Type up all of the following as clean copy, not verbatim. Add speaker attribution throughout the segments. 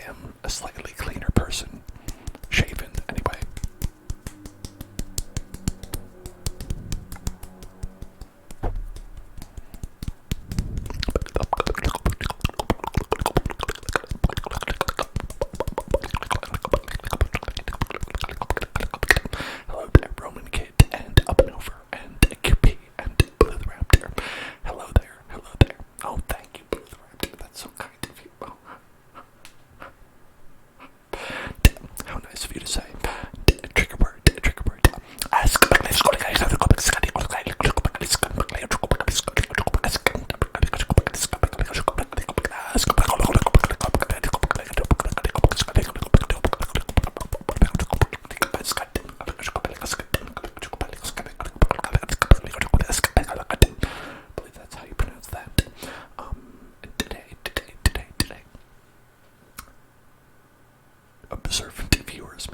Speaker 1: am a slightly cleaner person. Shaven, anyway. Hello there, Roman Kid, and Up and Over, and QP, and Blue the Raptor. Hello there, hello there. Oh, thank you, Blue the Raptor. That's so kind of you. Oh. How nice of you to say. Trigger word, trigger word. Ask. I believe that's how you pronounce that. Today. Observant viewers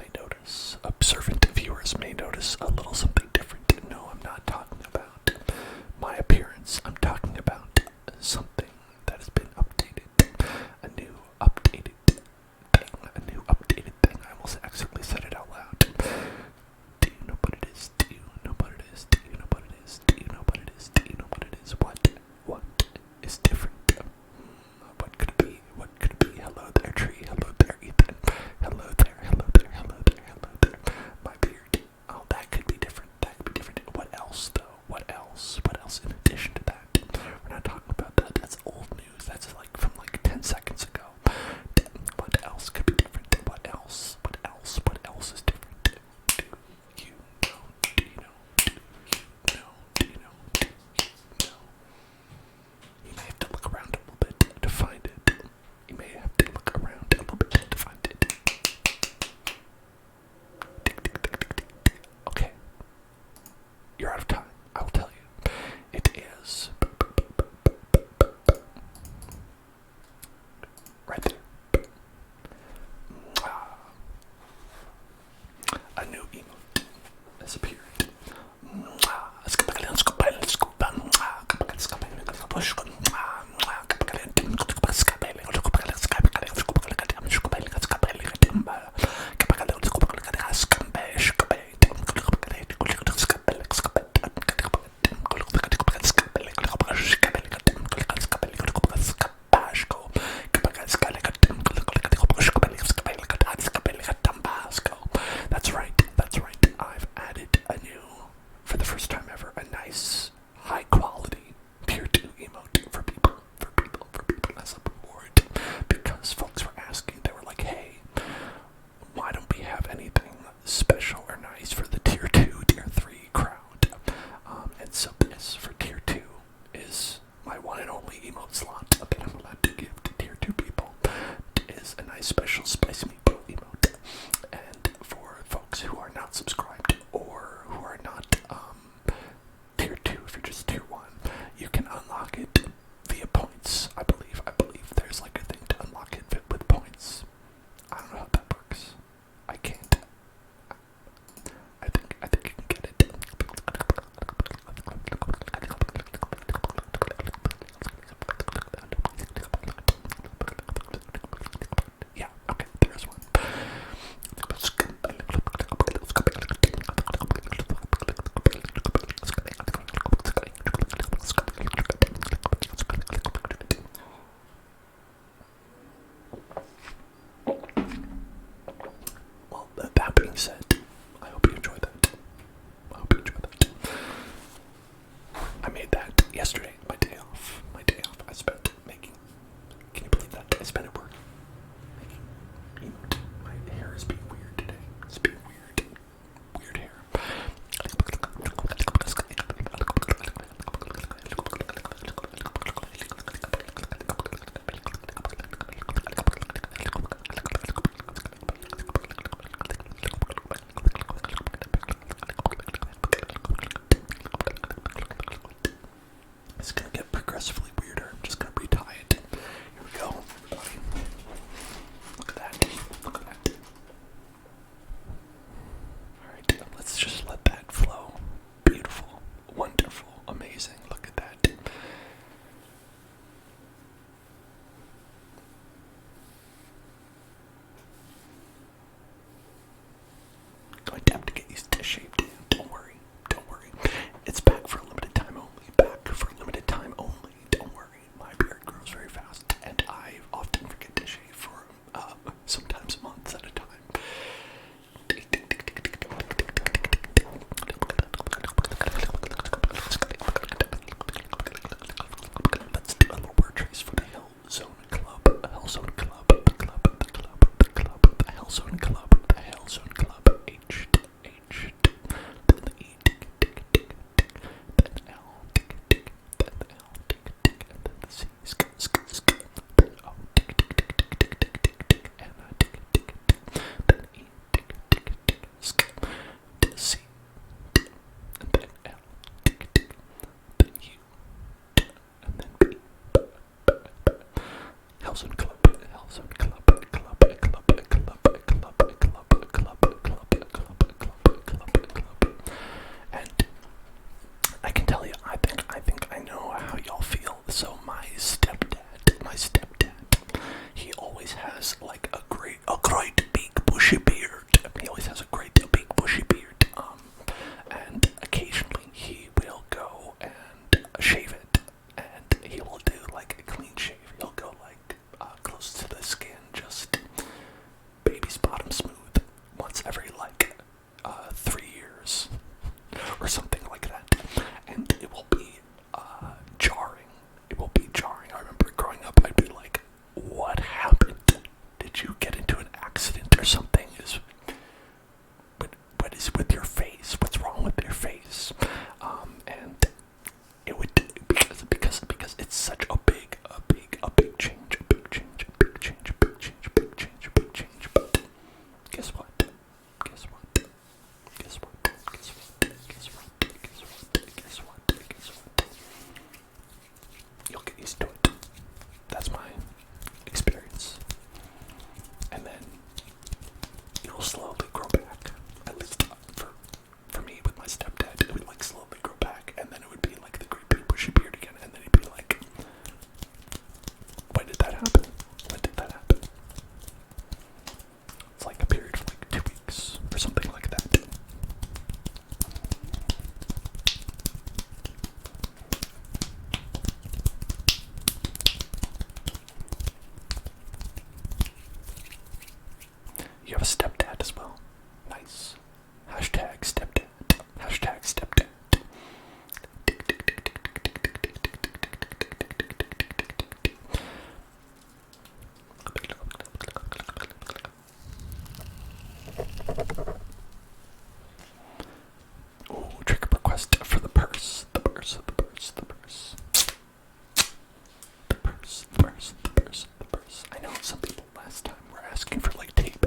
Speaker 1: may notice a little something different. No, I'm not talking about my appearance. I'm talking about something that has been updated. A new updated thing. I almost accidentally said it out loud. Do you know what it is? Do you know what it is? Do you know what it is? Do you know what it is? Do you know what it is? What is different? What could it be? What could it be? Hello there, tree. Hello there, Ethan. Hello there, hello there, hello there, hello there. My beard. Oh, that could be different. That could be different. What else, though? What else? What else in addition to that? We're not talking about that. That's old news. That's like from like 10 seconds ago. What else could be different? What else? What else? What else is different? Do you know? Do you know? Do you know? Do you know? Do you know? You may have to look around a little bit to find it. You may have to look around a little bit to find it. Okay. You're out of time. I will tell you. It is right there. A new emote has appeared. That's right. I've added a new, for the first time ever, a nice, high quality tier 2 emote for people as a reward. Because folks were asking, they were like, hey, why don't we have anything special or nice for the tier 2, tier 3 crowd? And so this for tier 2 is my one and only emote slot that I'm allowed to give to tier 2 people. It is a nice special spicy meatball emote. And for folks who are not subscribed or who are not tier 2, if you're just tier 1, you can unlock it via points. I believe there's like a thing to unlock it with points. I don't know how that works. I can't. I think you can get it. Yeah, okay, there's one. Hellzone Club, the Hellzone Club, H, then the E, then the L, then the L, and then the C, then O, and then E, then C, and then L, then U, and then B. Hellzone Club, Hellzone Club, and I can tell you, I think I know how y'all feel. So my stepdad, he always has like a great big bushy beard. He always has a great big bushy beard. And occasionally he will go and shave it, and he will do like a clean shave. He'll go like close to the skin, just baby's bottom smooth, once every like 3 years or something like that, and it will be jarring. It will be jarring. I remember growing up, I'd be like, "What happened? Did you get into an accident or something? What is with your face? What's wrong with your face?" And it would because it's such a big change, a big change. But guess what? You'll get used to it. That's my experience. And then it'll slowly grow back. At least for me with my stepdad, it would like slowly grow back, and then it would be like the great big bushy beard again, and then he'd be like, when did that happen? It's like a period of like 2 weeks or something like that. You have a stepdad as well. Nice. Hashtag stepdad. Hashtag stepdad. Ooh, trigger request for the purse. The purse. I know some people last time were asking for like tape.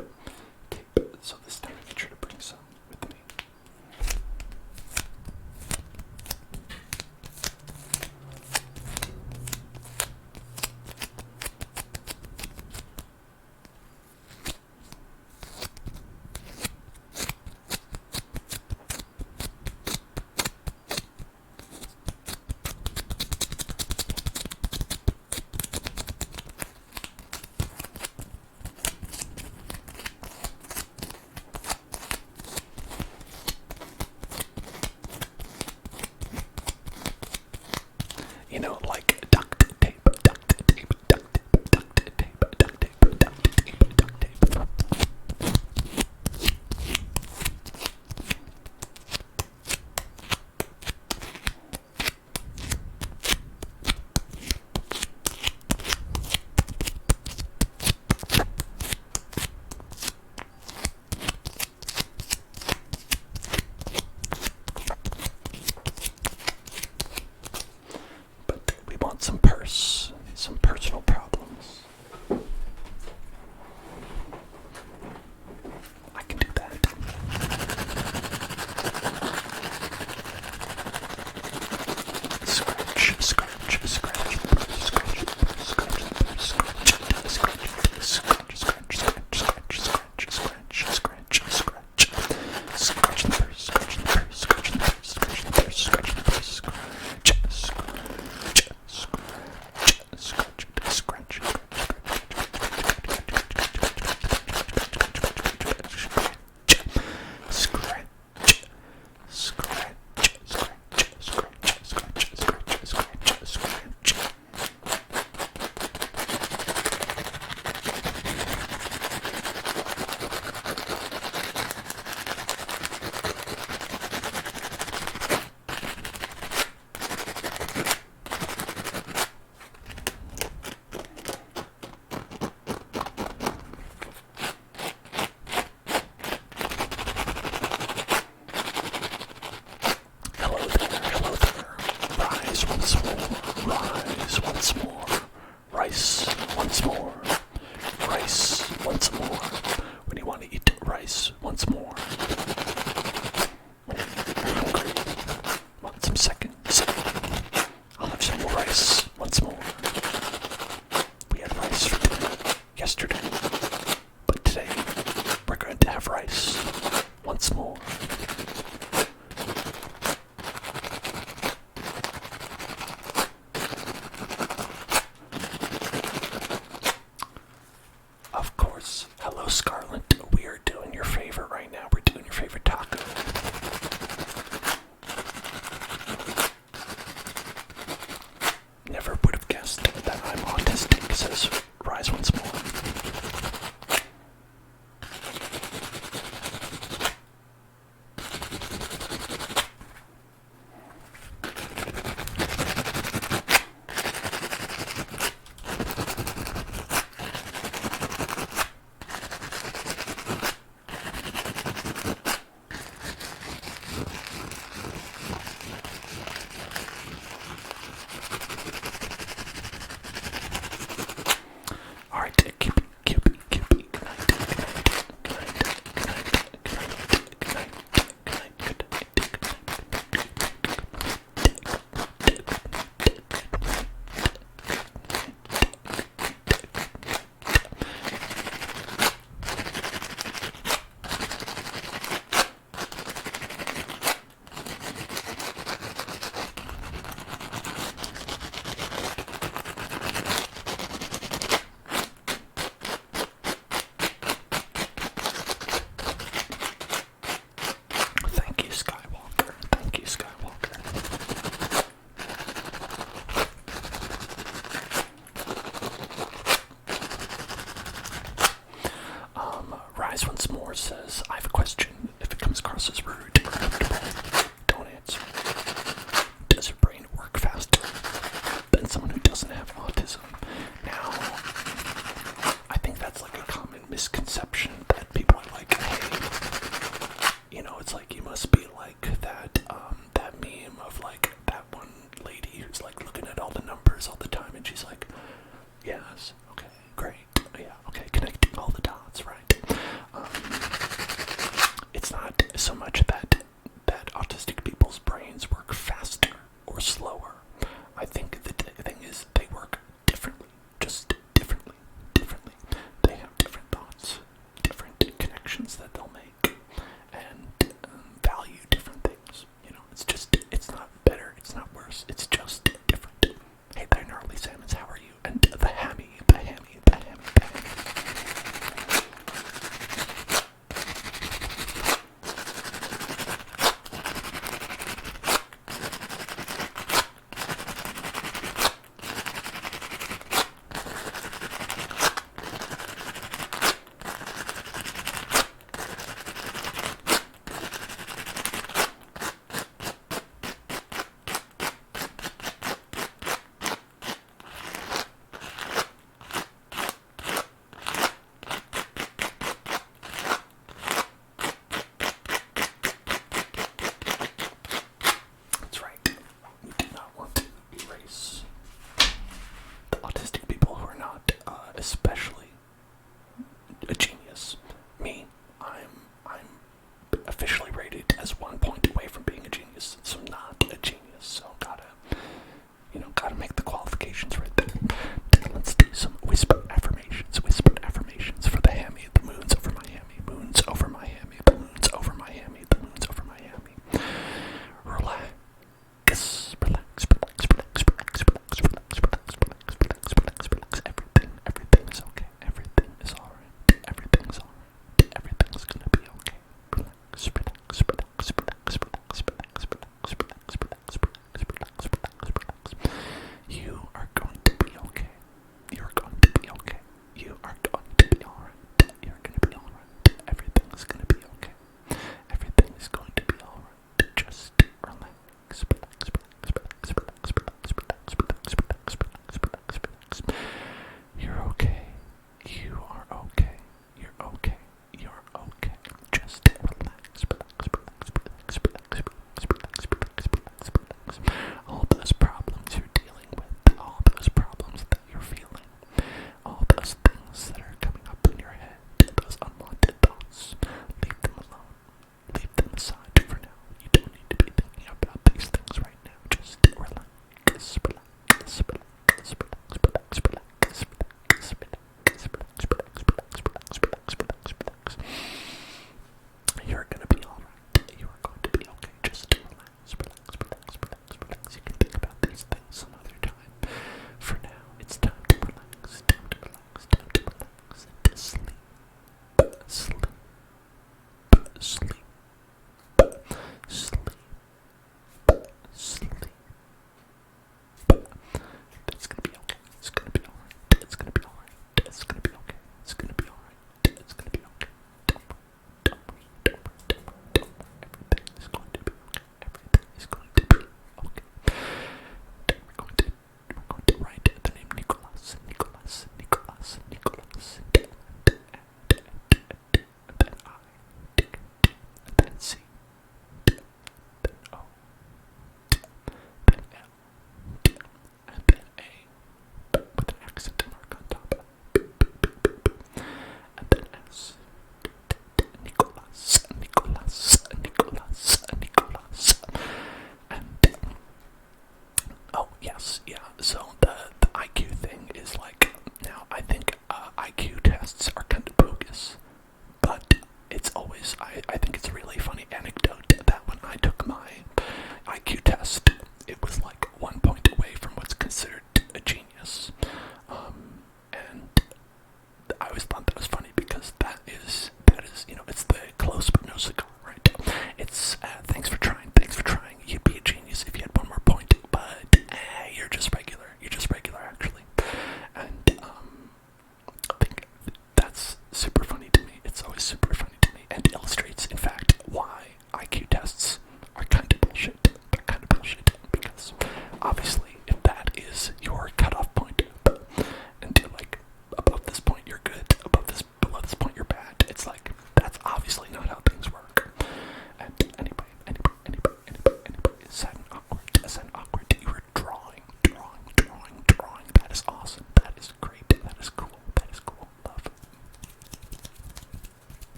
Speaker 1: yesterday. But today, we're going to have rice once more. Of course, hello Scarlet. We are doing your favorite right now. We're doing your favorite taco. Never would have guessed that I'm autistic, says Rise Once More. Alright, Cupid, Cupid, Cupid, good night, good night, good night, good night, good night, good night, good night, good Thank you, Skywalker. Thank you, Skywalker. Rise Once More says, I have a question. If it comes across as rude or uncomfortable, don't answer. Does your brain work faster than someone who doesn't have autism? Now, I think that's like a common misconception that people are like, hey, you know, it's like you must be like that, that meme of like that one lady who's like looking at all the numbers all the time and she's like, yes, okay, great, yeah, okay, connecting all the dots, right? It's not so much that autistic people's brains work faster or slower. I think the thing is they work differently, just differently. They have different thoughts.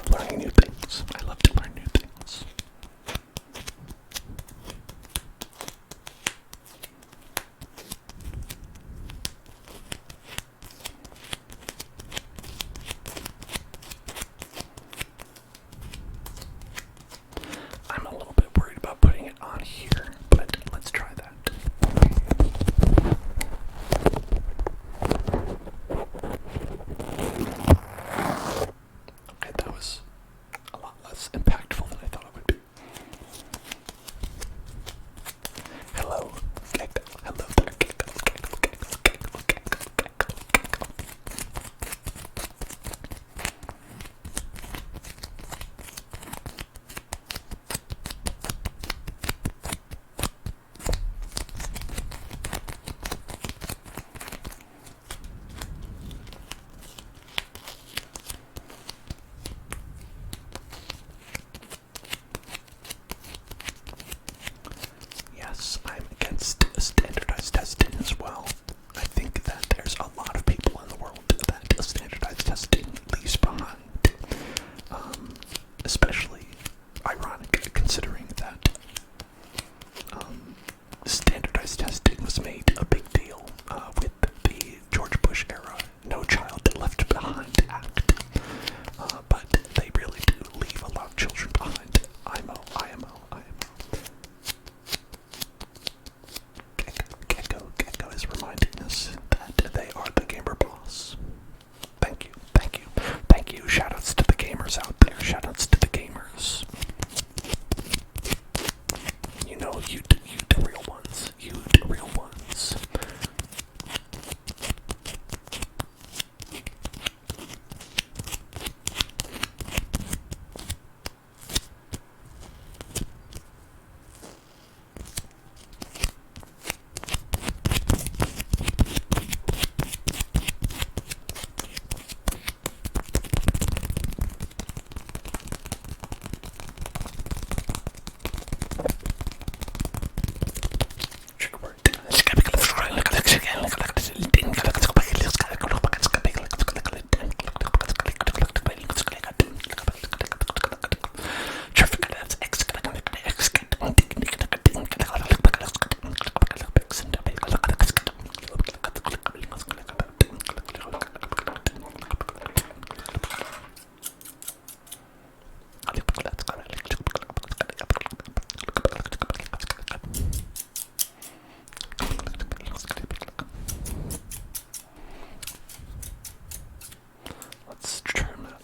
Speaker 1: love learning new things. I love to learn new things. I'm a little bit worried about putting it on here, but let's try that. Okay, that was a lot less impactful than I thought it would be. Hello, gecko. Hello there, gecko. Yes, I'm against standardized testing as well. I think that there's a lot of people in the world that standardized testing leaves behind. Especially ironic considering that standardized testing was made a big deal with the George Bush era No Child Left Behind Act. But they really do leave a lot of children behind. IMO. Gecko is reminding us that they are the gamer boss. Thank you. Shoutouts to the gamers out there. Shoutouts to the gamers. You know, you the real ones. You the real ones.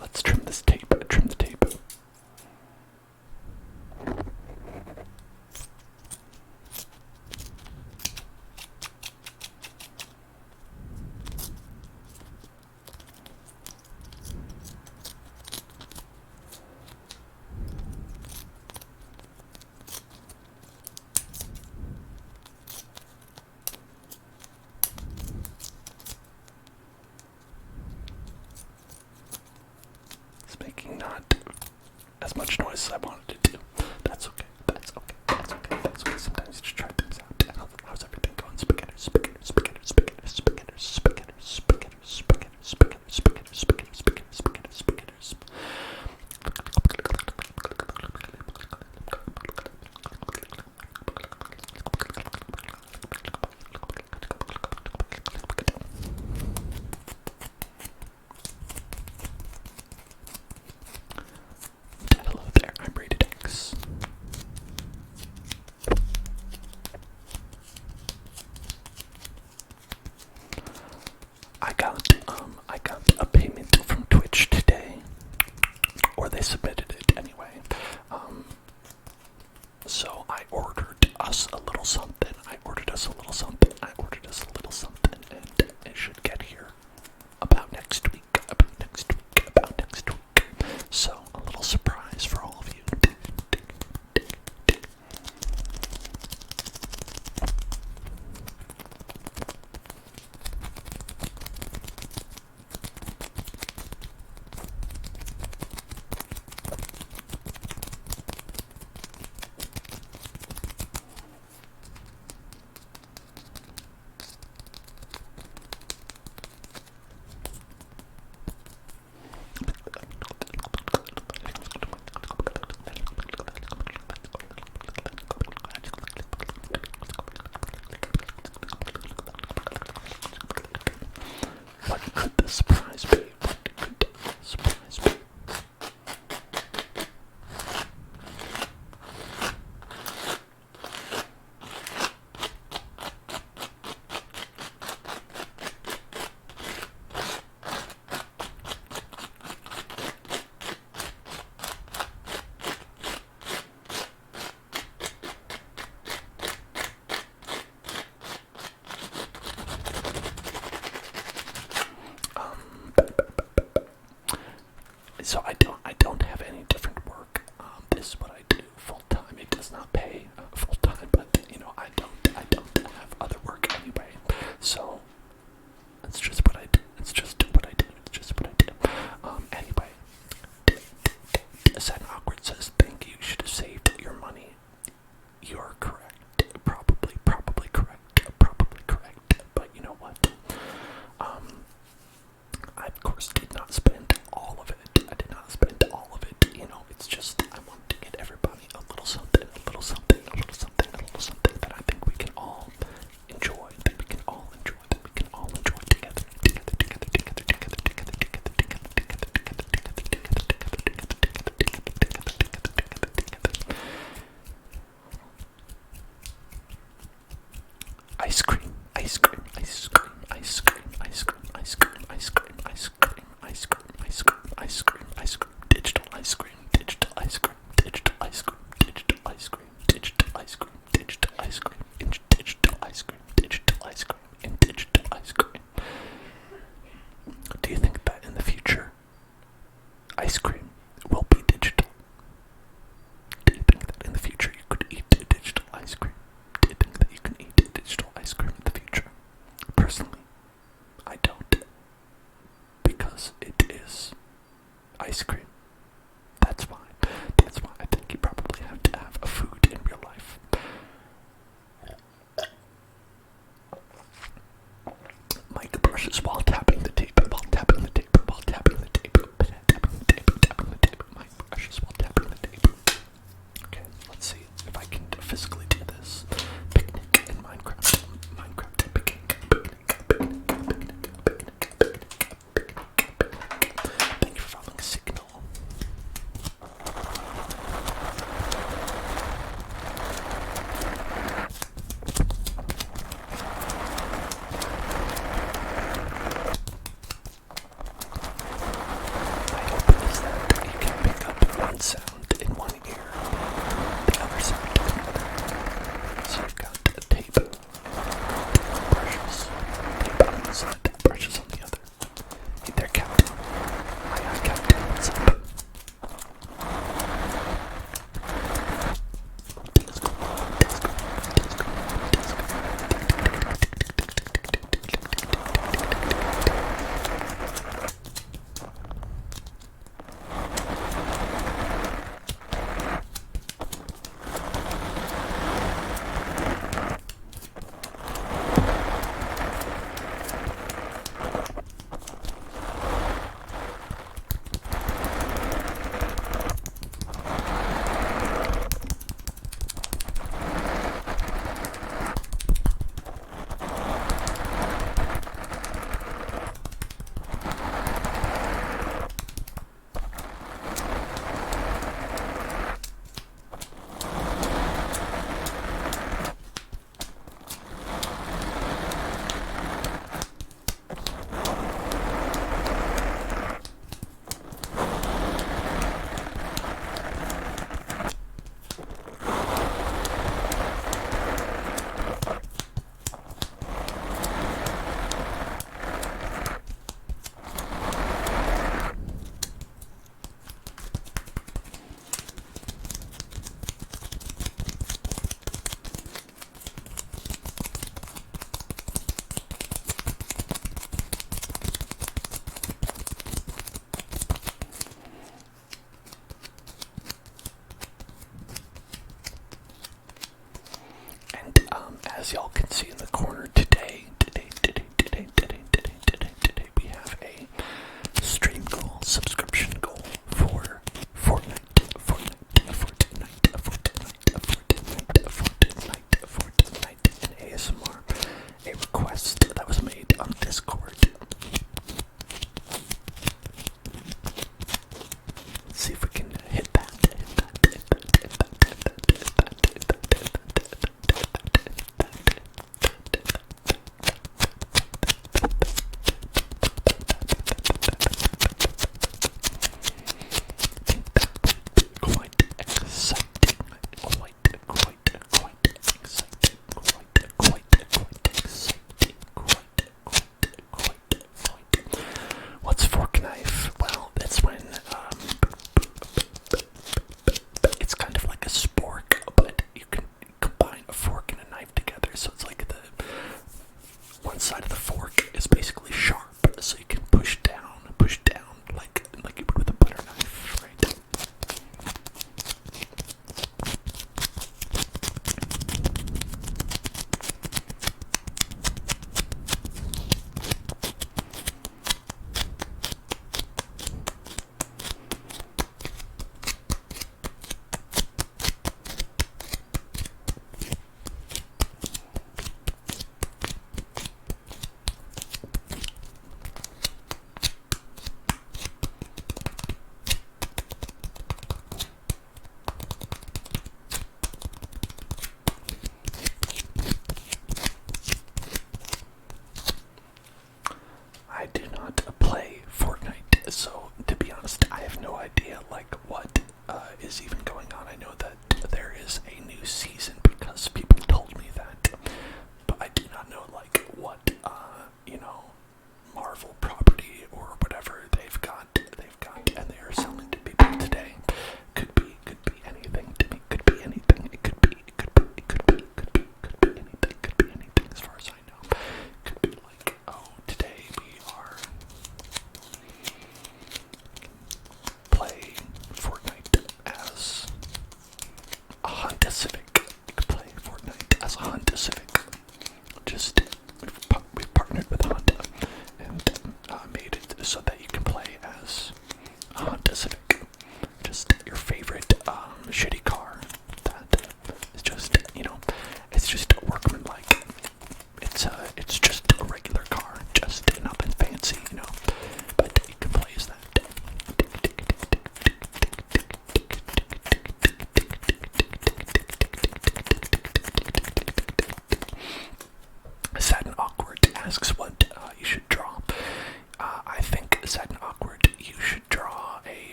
Speaker 1: Let's trim this tape. Trim the tape. It's making not as much noise as I wanted it to. That's okay. Sometimes you just try things out. How's everything going? Spaghetti. Hello there, I'm Rated X. I got a payment from Twitch today, or they submitted it anyway. So I ordered us a little something. And it should get here about next week. So a little surprise for all of you. Sad and Awkward says, thank you, should have saved your money. You're correct. Probably correct. But you know what? I of course did not spend all of it. You know, it's just I want to get everybody a little something that I think we can all enjoy, together.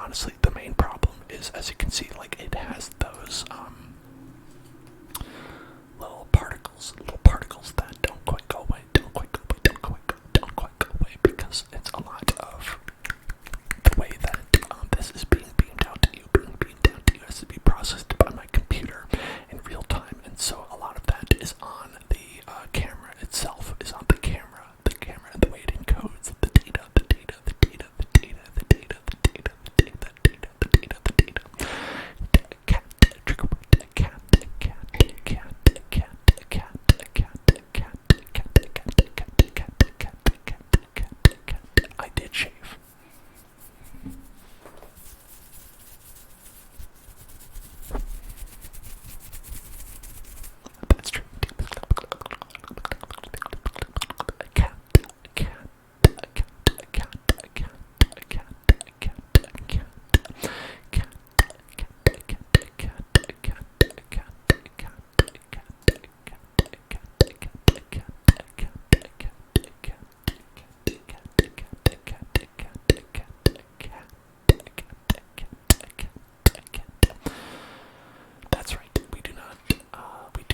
Speaker 1: honestly, the main problem is, as you can see, like, it has those little particles that don't quite go away, don't quite go away, because it's a lot of the way that this is being beamed out to you, has to be processed by my computer in real time, and so a lot of that is on the camera itself, is on the camera, and the way it encodes the data. I did shave. That's true. That's right. We do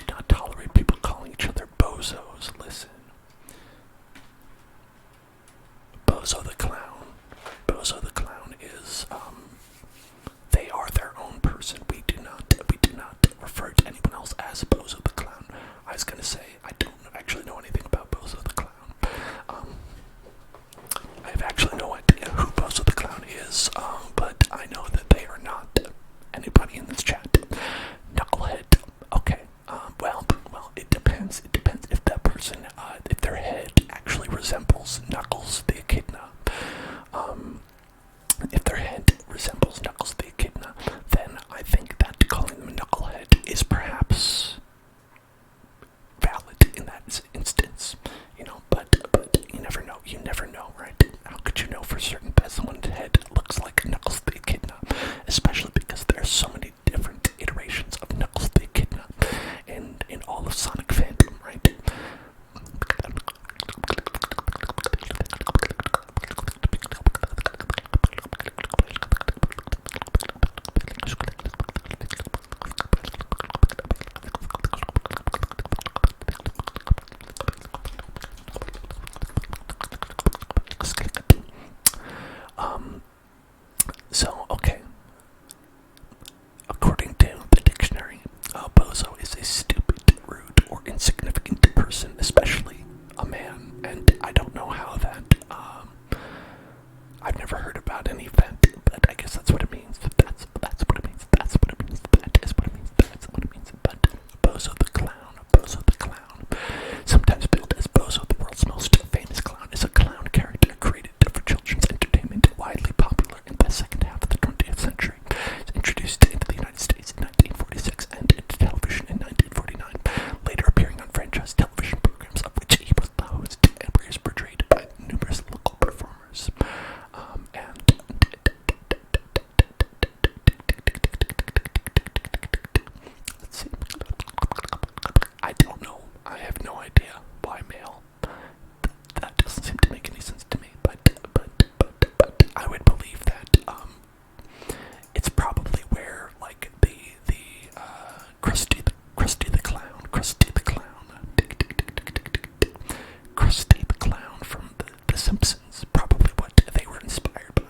Speaker 1: not tolerate people calling each other bozos. Listen, Bozo the Clown. Bozo the Clown is they are their own person. We do not refer to anyone else as Bozo the Clown. I was gonna say I don't actually know anything about Bozo the Clown. I have actually no idea who Bozo the Clown is, but I know that they are not anybody in this chat. Knucklehead. Okay. Well, it depends. It depends if that person, if their head actually resembles Knuckles the Echidna. If their head resembles Knuckles the Echidna, then I think that calling them a knucklehead is perhaps valid in that instance. But you never know. You never know, right? How could you know for certain that someone's head looks like Knuckles the Echidna? Especially because there are so many different iterations of Knuckles the Echidna in all of Sonic fandom, right? So, okay. According to the dictionary, bozo is a stupid, rude, or insignificant person, especially a man. And I don't know how that, I've never heard about any event, but I guess that's what it means. That's what it means. That's what it means. That is what it means. That's what it means. But Bozo the Clown, sometimes billed as Bozo, the world's most famous clown, is a clown character created for children's entertainment, widely popular in the second half of the 20th century. It was introduced into the United States in 1946 and into television in 1949, later appearing on franchise television programs of which he was the host and where he was portrayed by numerous local performers. Let's see. I don't know. I have no idea why male. That doesn't seem to make any sense to me. But I would believe that it's probably where like the Krusty the Clown from the Simpsons, probably what they were inspired by.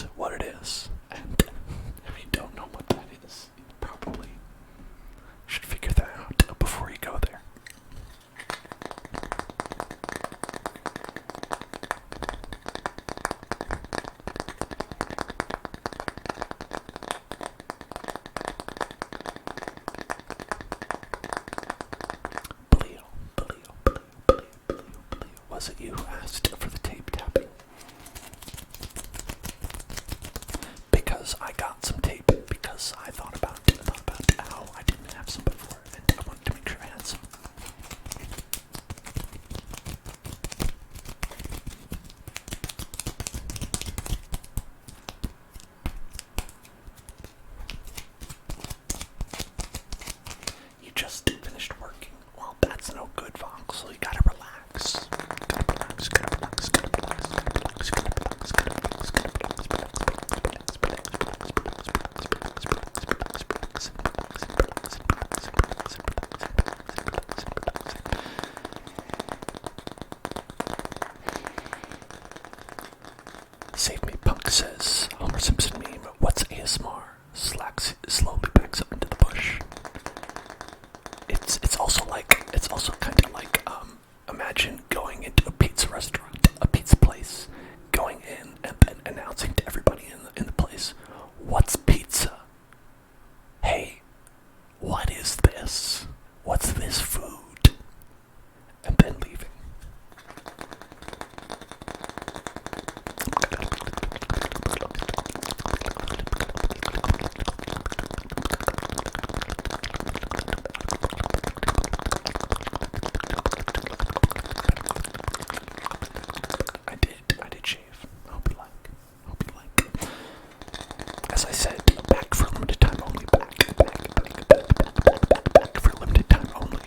Speaker 1: is what it is. And if you don't know what that is, you probably should figure that out before you go there. Was it you who asked for the tape tapping? Because I got some tape because I thought about how I didn't have some before and I wanted to make sure I had some. You just finished working. Well, that's no good, Vox, so you gotta relax. Save Me Punk says, Homer Simpson meme, what's ASMR? Slacks slowly backs up into the bush. It's also kind of like, imagine going into a pizza restaurant, a pizza place, going in and then announcing to everybody in the place, what's pizza? Hey, what is this? What's this food? And then leaving. I did shave. I hope you like. As I said, back for a limited time only. Back for a limited time only.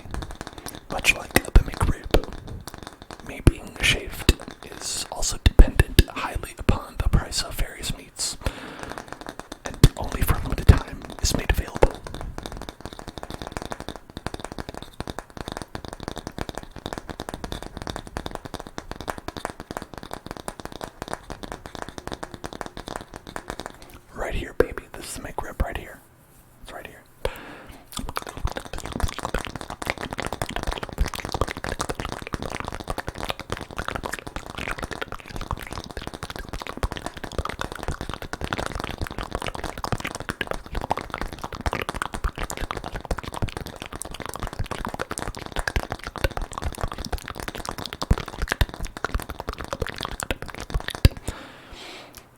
Speaker 1: Much like the McRib, me being shaved is also dependent highly upon the price of various meats, and only for a limited time is made available. Right here, baby. This is the McRib right here. It's right here.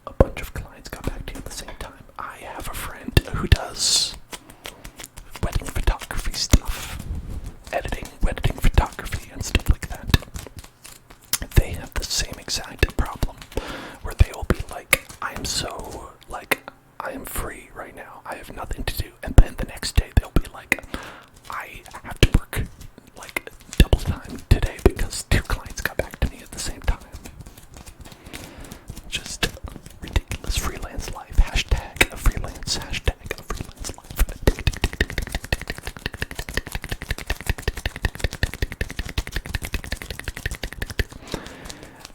Speaker 1: A bunch of clients got back to you at the same time. I have a friend who does wedding photography stuff, editing photography and stuff like that. They have the same exact problem where they will be like, I am free right now. I have nothing to do. And then the next day they'll be like, I have to work like double time today because 2 clients got back to me at the same time. Just ridiculous freelance life. Hashtag a freelance life.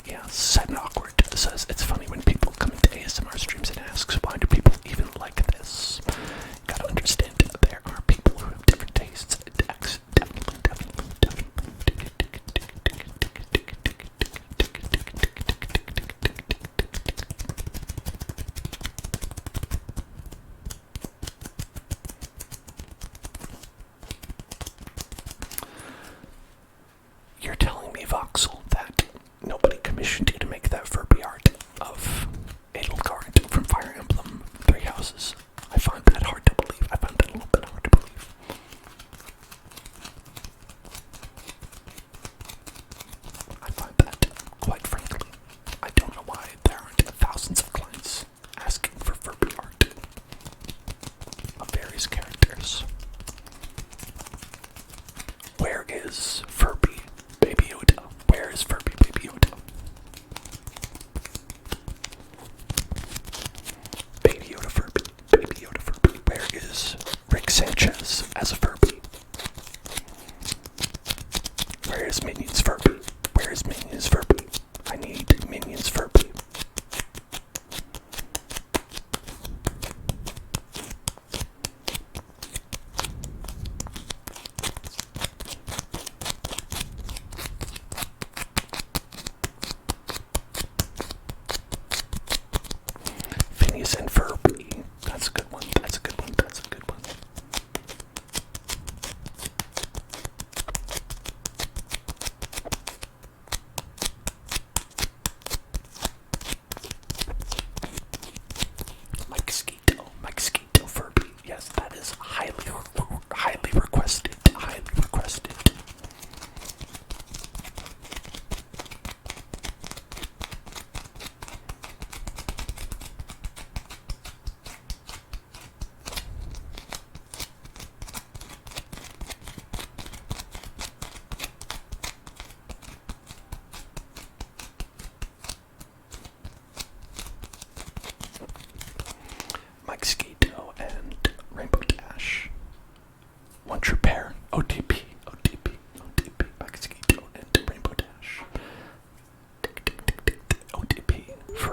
Speaker 1: Yeah, Sad and Awkward says, it's funny when people come into ASMR streams and asks, why do people even like this? You gotta understand, there are people who have different tastes. Definitely. You're telling me, Voxel, that nobody commissioned you to make that Furby art of Edelgard from Fire Emblem 3 Houses? I find that hard to believe. I find that a little bit hard to believe. I find that, quite frankly, I don't know why there aren't thousands of clients asking for Furby art of various characters. Where is Furby Baby Yoda? Where is Furby Baby Yoda?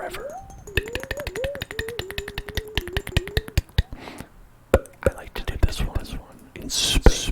Speaker 1: forever. I like to do this one in space.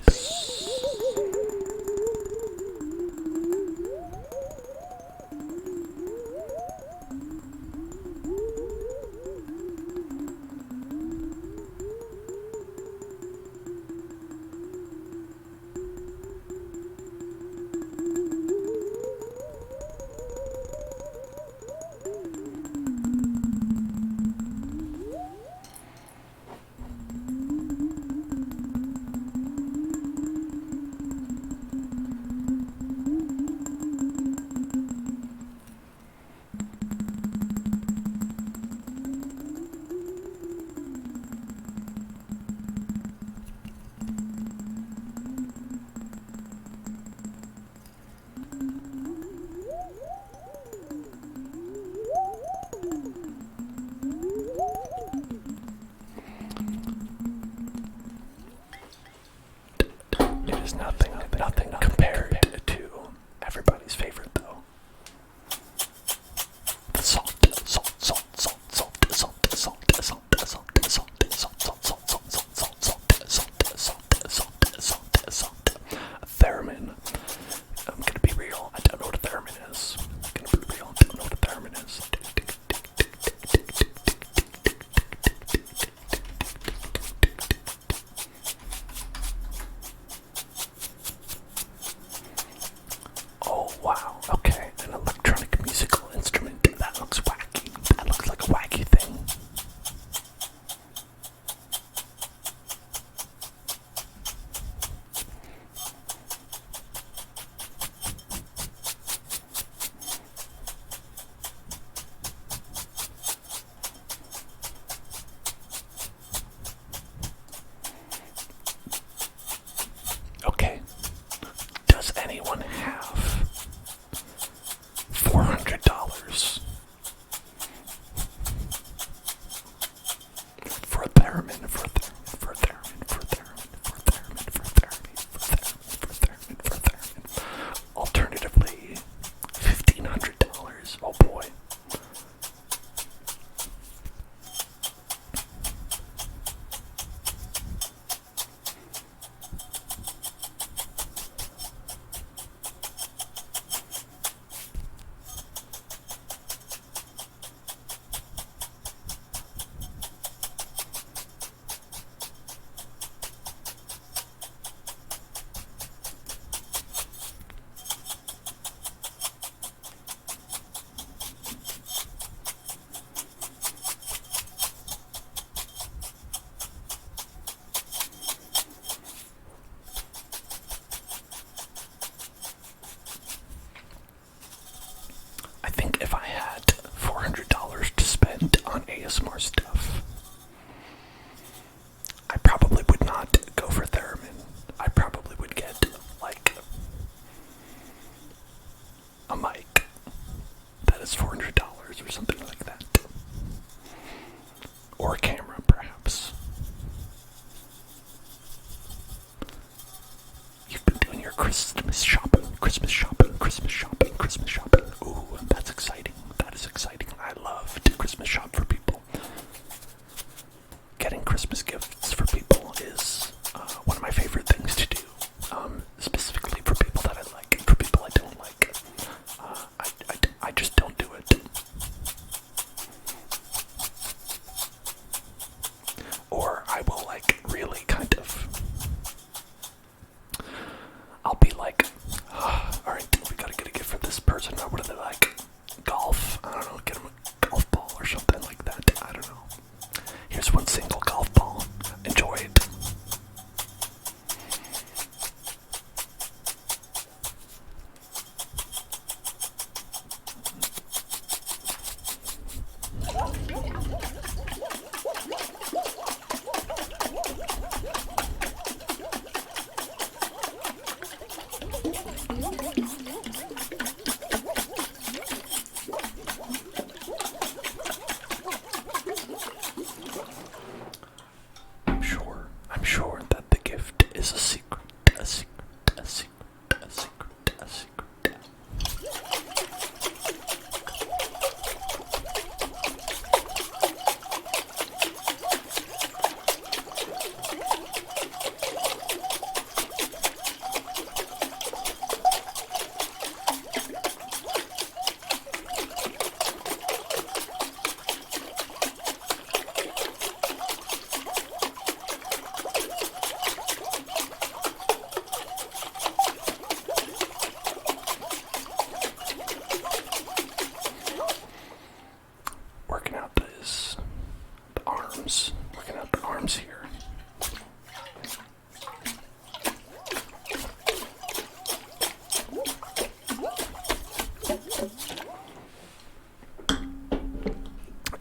Speaker 1: arms. Working out the arms here.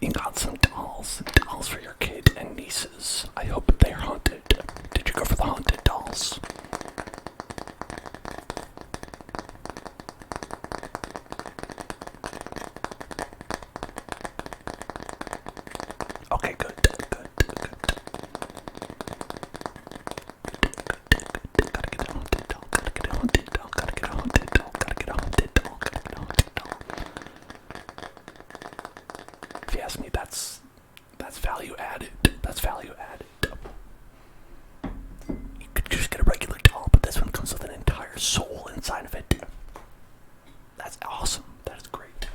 Speaker 1: You got some dolls for your kid and nieces. I hope they're haunted. Did you go for the haunted dolls? Okay, good. Gotta get a haunted doll. If you ask me, that's value added. That's value added. You could just get a regular doll, but this one comes with an entire soul inside of it. That's awesome. That is great.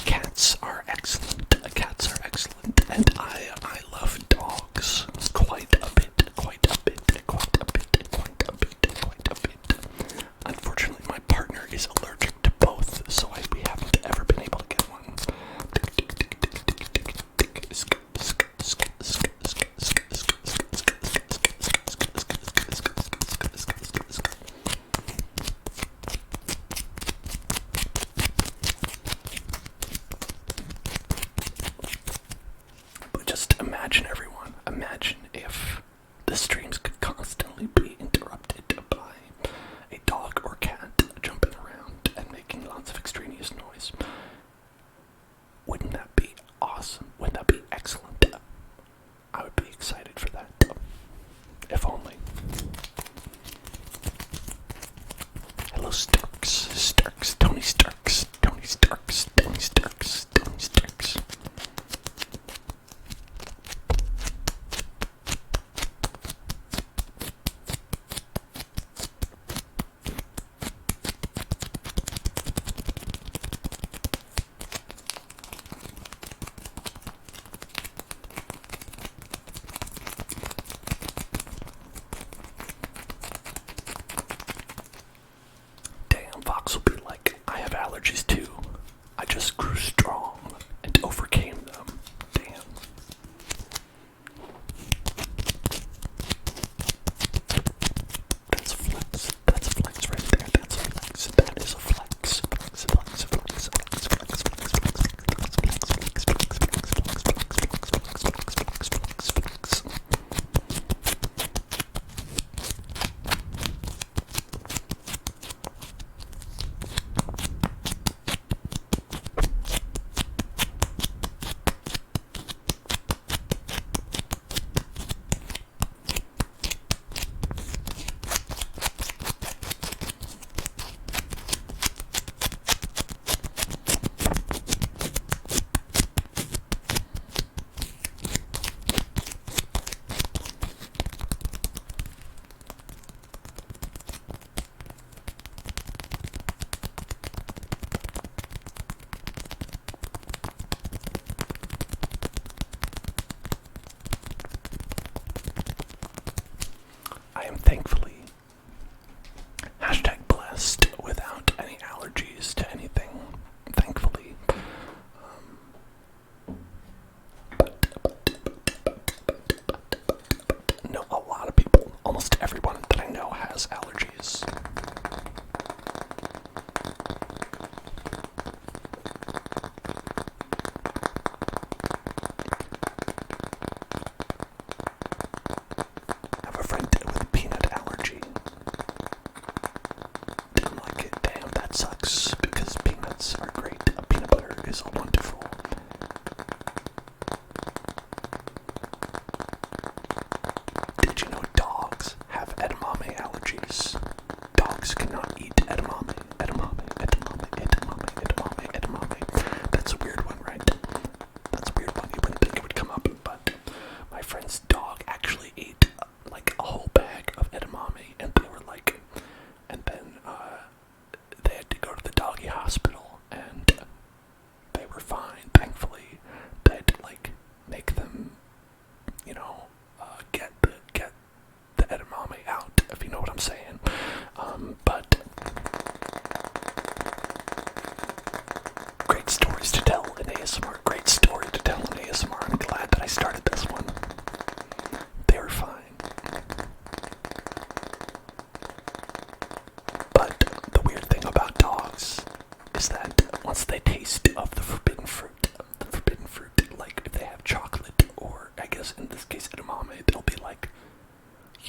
Speaker 1: Cats are excellent, and I love dogs quite a bit. Unfortunately, my partner is allergic to both, so we haven't ever been able to get one. Imagine if the streams could constantly be interrupted by a dog or cat jumping around and making lots of extraneous noise. Wouldn't that be awesome? Wouldn't that be excellent? I would be excited for that. If only. Hello, Starks. Tony Starks. Fox will be like, I have allergies too. I just grew strong and overcame them. Damn. That's a flex. That's a flex right there. That's a flex. That is a flex. I am thankfully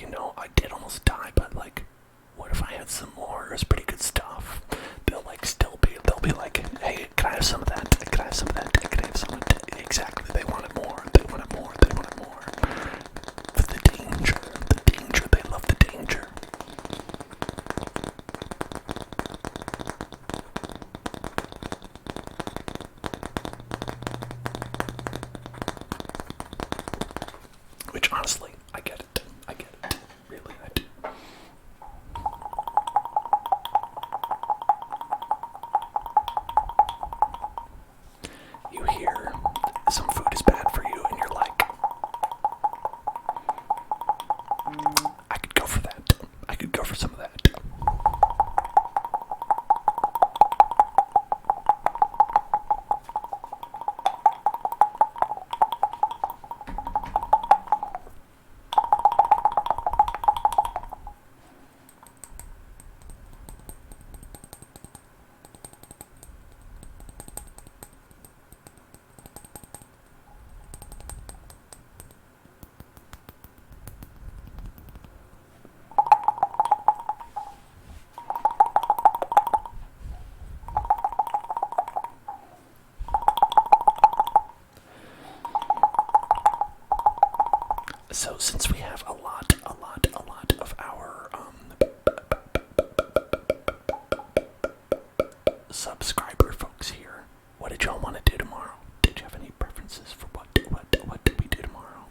Speaker 1: I did almost die, but like, what if I had some more? It's pretty good stuff. They'll be like, hey, can I have some of that? Can I have some of that? Can I have some of that? Exactly, they wanted more. They wanted more. They wanted more. For the danger, they love the danger. Which, honestly, I get it. Really, I do. You hear some food is bad for you, and you're like, I could go for that. I could go for some of that. So since we have a lot of our subscriber folks here, what did y'all want to do tomorrow? Did you have any preferences for what do we do tomorrow?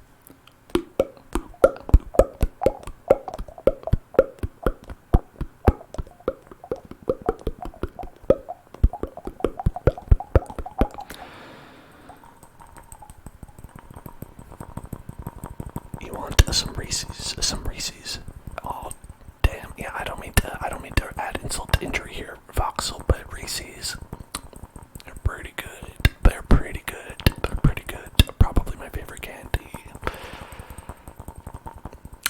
Speaker 1: You want some Reese's. Oh, damn. Yeah, I don't mean to add insult to injury here, Voxel, but Reese's, they're pretty good. They're pretty good. Probably my favorite candy.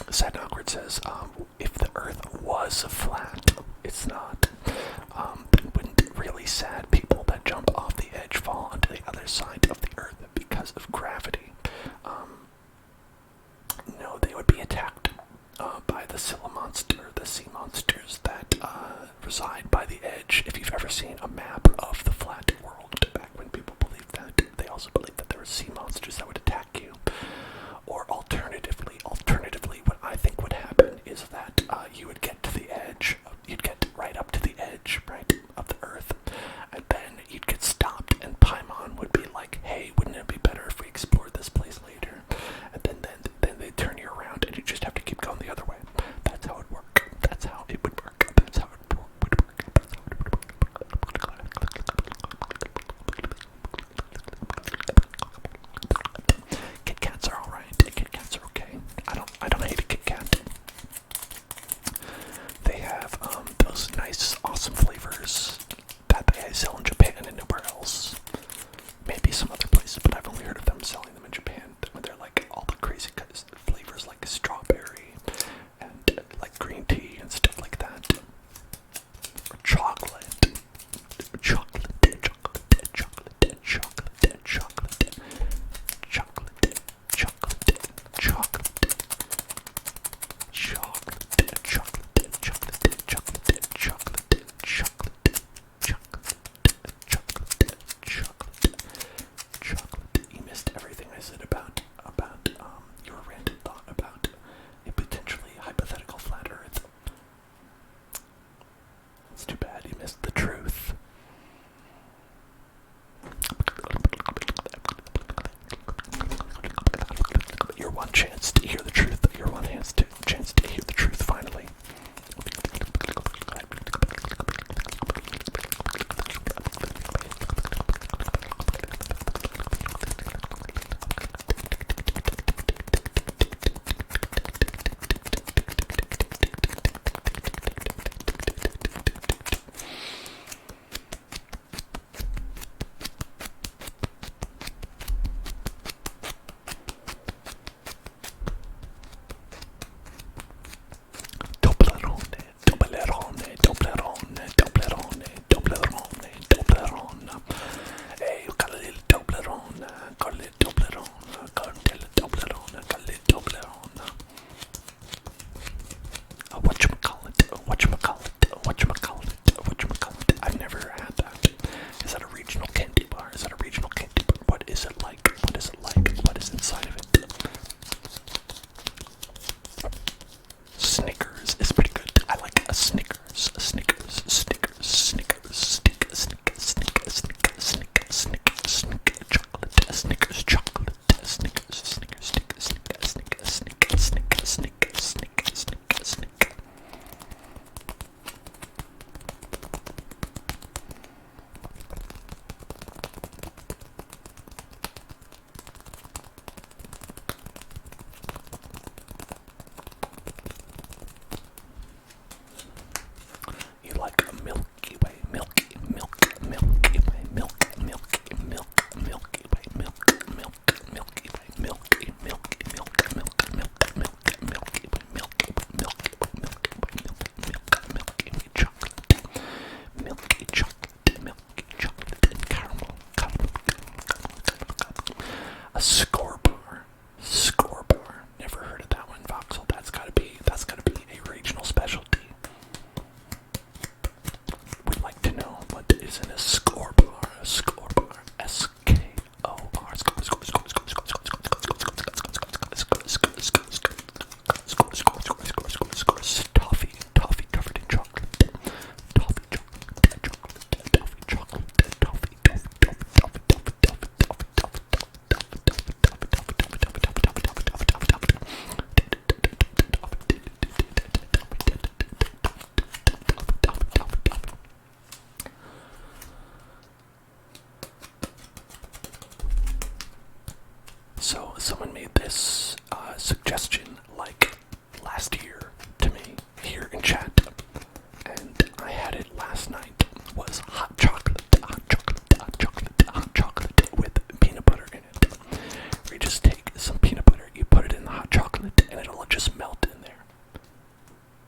Speaker 1: Sad and Awkward says, if the Earth was flat, it's not. Then wouldn't really sad people that jump off the edge fall onto the other side of the Earth because of gravity? No, they would be attacked by the sea monsters that reside by the edge. If you've ever seen a map of the flat world, back when people believed that, they also believed that there were sea monsters that would attack you. Or alternatively, what I think would happen is that you would get to the edge, you'd get right up to the edge, right, of the Earth, and then you'd get stopped, and Paimon would be like, hey, wouldn't it be better if we explored this place later? And then they turn you around, and you just have to keep going the other way. That's how it would work. That's how it would work. someone made this suggestion like last year to me here in chat, and I had it last night. Was hot chocolate with peanut butter in it. Where you just take some peanut butter, you put it in the hot chocolate, and it'll just melt in there.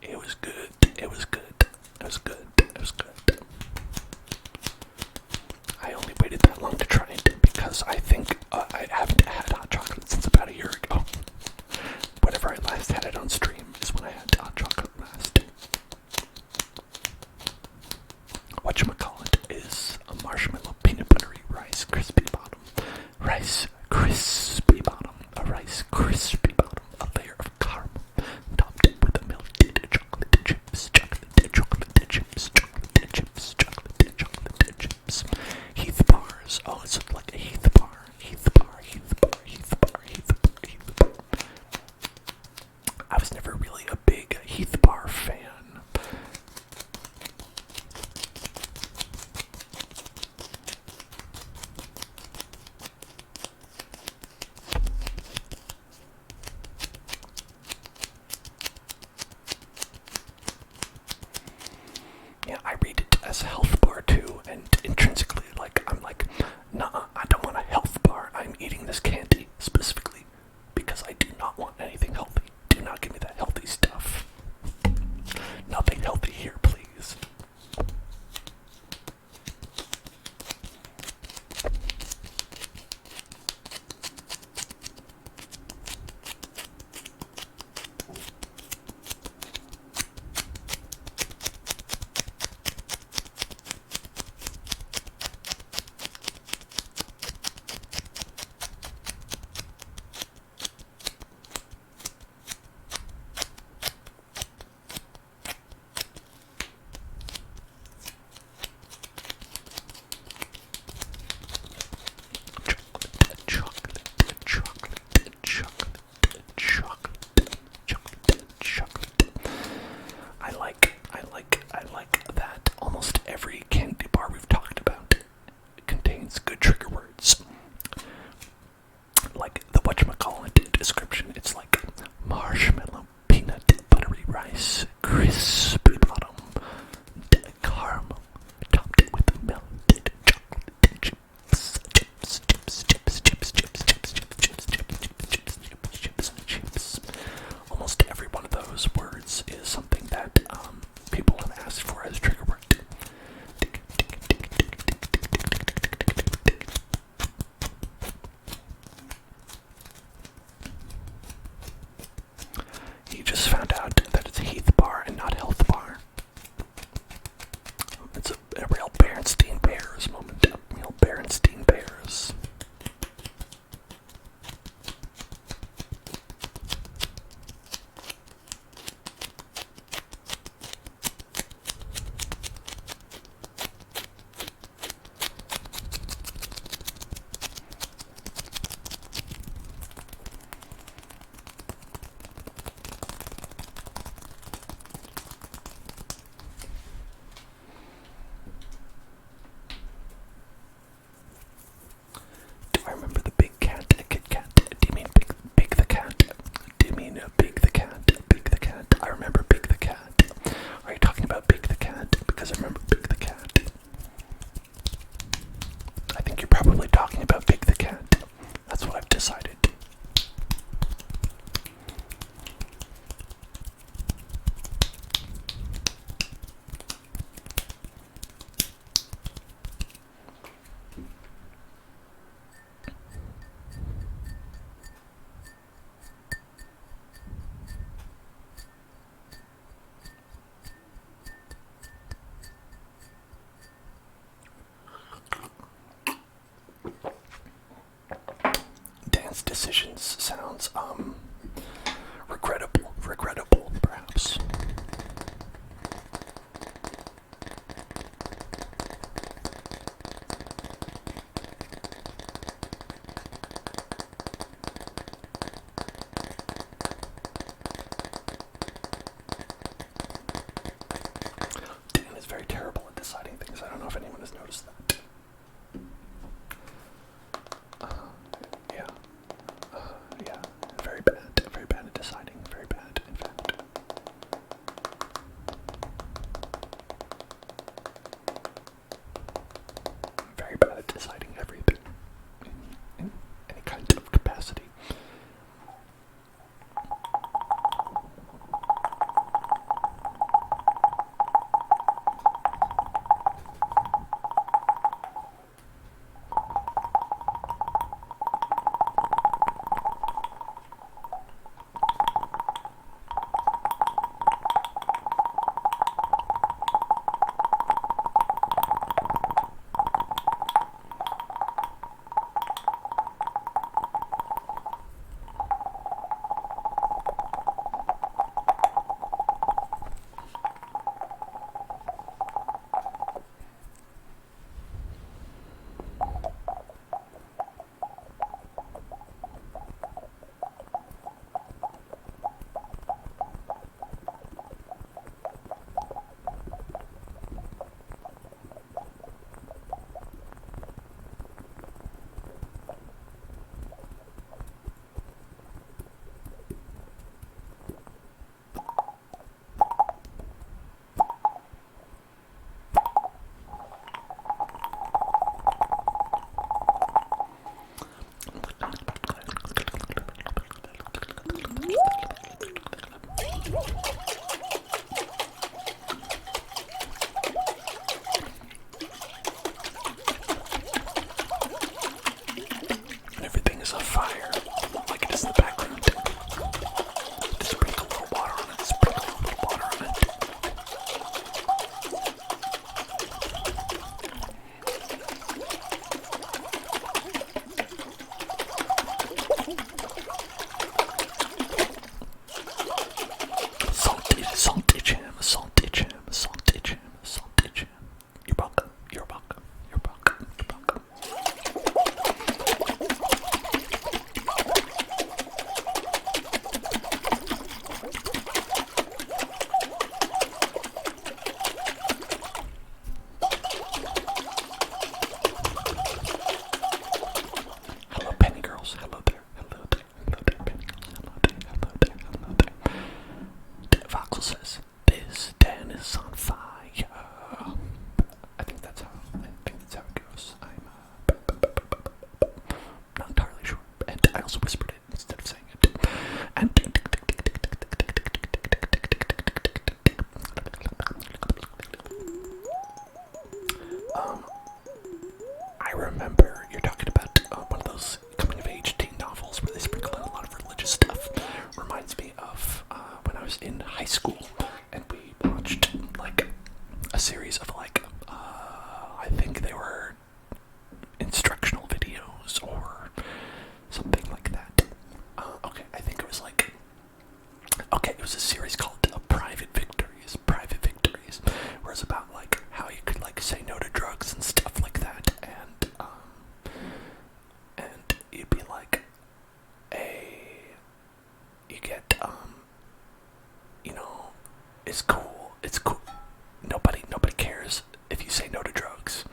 Speaker 1: It was good. It was good. It was good. It was good. I only waited that long to try it because I think I haven't had hot chocolate since about a year ago. Whenever I last had it on stream is when I had hot chocolate last. Whatchamacallit is a marshmallow peanut buttery rice crispy bottom. Rice crispy bottom. A rice crispy bottom. A layer of caramel topped with melted chocolate chips. Chocolate chips. Chocolate chips. Chocolate chips. Heath bars. Oh, it's like a Heath bar. Heath bar. Heath bar. Heath bar. Heath bar. Heath bar. I was never really a big Heath bar fan. Yeah, I read it as a health bar too, and intrinsically, I'm like, nah, I don't want a health bar. I'm eating this candy specifically because I do not want anything healthy. Do not give me that healthy stuff. Nothing healthy here, please. I like that almost every candy bar we've talked about contains good trigger words. Like the whatchamacallit description, it's like marshmallow, peanut, buttery rice, crispy bottom, caramel, topped with melted chocolate chips. Almost every one of those words is something that people have asked for as trigger word. You just found out that it's Heath bar and not health bar. It's a real Berenstein Bears moment. Real Berenstein Bears. I remember the big cat, Kit Kat. Do you mean big the cat? Do you mean big the cat? Big the cat. I remember Big the cat. Are you talking about Big the cat? Because I remember Big the cat. I think you're probably talking about Big the cat. That's what I've decided. Dan's decisions sounds regrettable perhaps. Dan is very terrible at deciding things. I don't know if anyone has noticed that. Yeah. was in high school, and we watched like a series of like I think they were instructional videos or something like that. Okay, I think it was like it was a series called Private Victories. Private Victories, where it's about like how you could like say no to drugs and stuff like that, and you'd be like you get it's cool. It's cool. Nobody cares if you say no to drugs,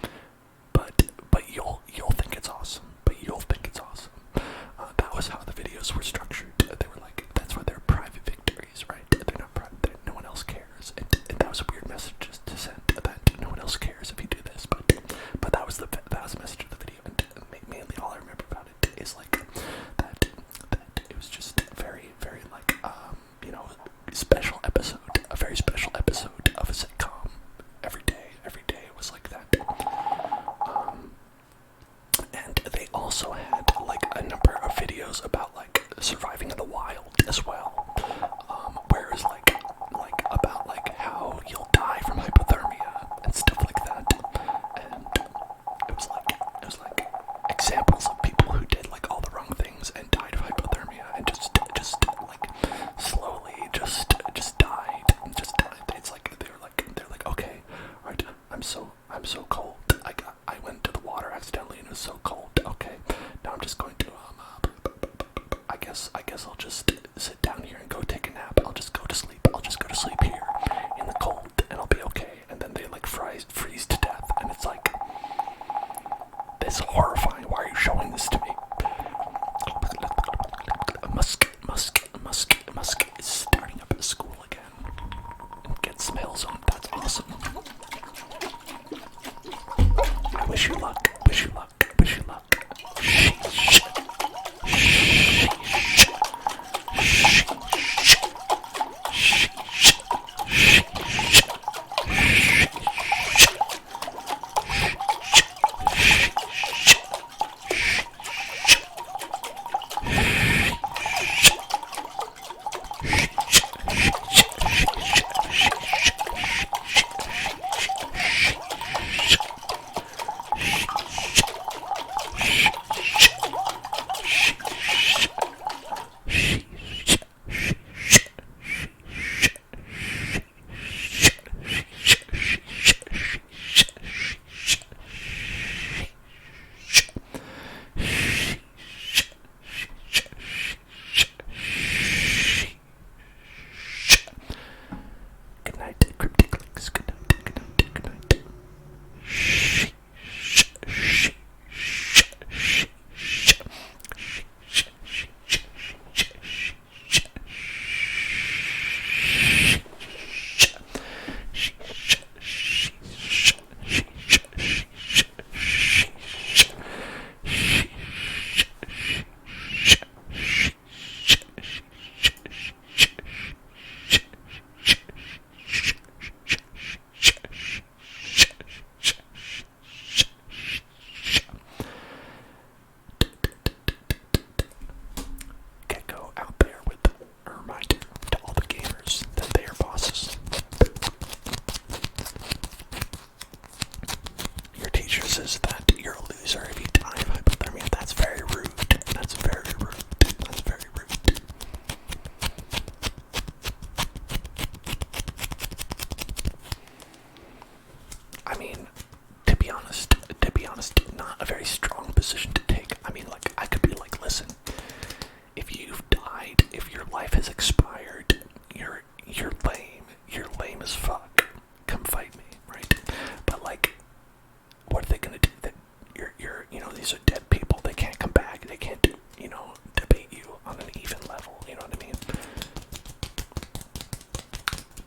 Speaker 1: but you'll think it's awesome. But you'll think it's awesome. That was how the videos were structured. They were like, that's why they're private victories, right? They're not private. No one else cares, and that was a weird message to send. That no one else cares if you do this, but that was the message of the video, and mainly all I remember about it is like that it was just very like special episode, a very special episode of a sitcom. Every day was like that. And they also had like a number of videos about like surviving in the wild as well. Where it was like about like how you'll die from hypothermia and stuff like that. And it was like examples of people who did like all the wrong things and died of hypothermia and just like slowly just died. It's like they're like, okay, alright, I'm so cold. I went to the water accidentally and it was so cold. Okay, now I'm just going to I guess I'll just sit down here and go take a nap. I'll just go to sleep. I'll just go to sleep here in the cold and I'll be okay. And then they like freeze to death, and it's like, this is horrifying. Why are you showing this to me? Musk is starting up at school again and get some hail zone. That's awesome. I wish you luck. Wish you luck. Wish you luck.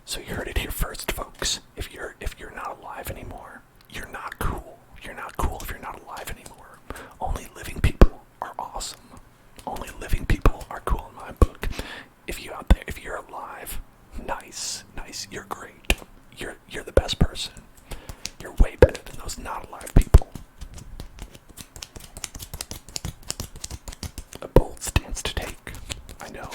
Speaker 1: So you heard it here first, folks. If you're not alive anymore, you're not cool. You're not cool if you're not alive anymore. Only living people are awesome. Only living people are cool in my book. If you out there, if you're alive, nice. You're great. You're the best person. You're way better than those not alive people. A bold stance to take. I know.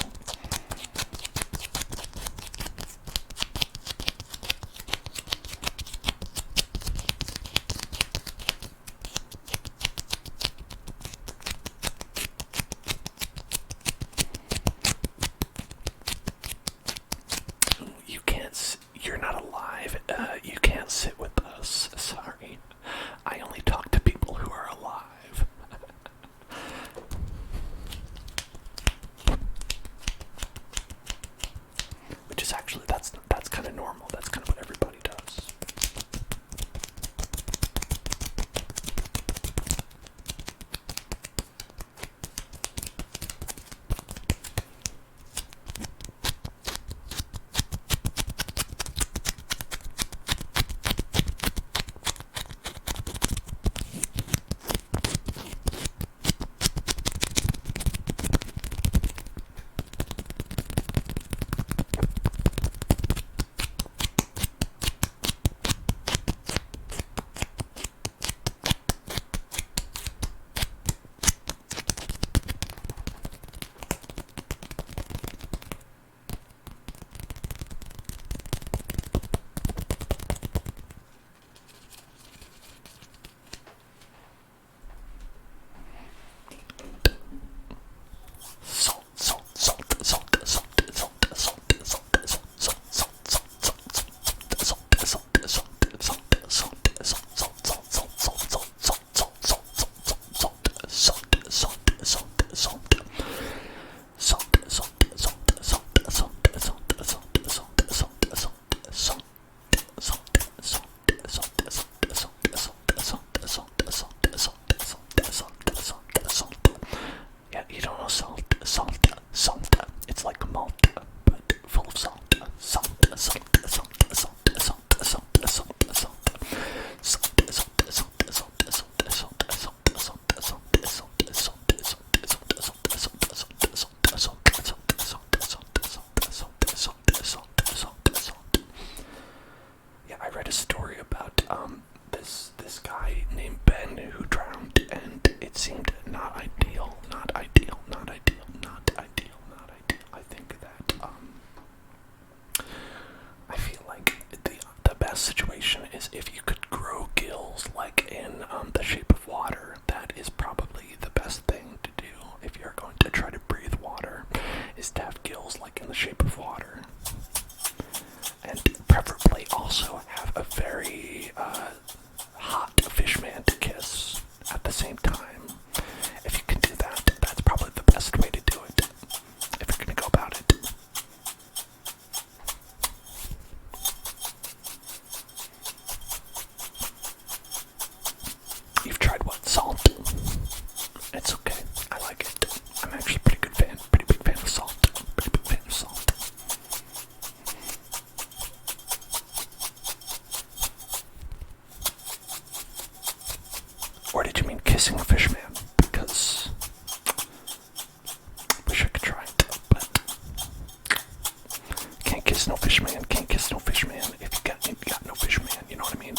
Speaker 1: kiss no fish man, can't kiss no fish man if you got no fish man, you know what I mean?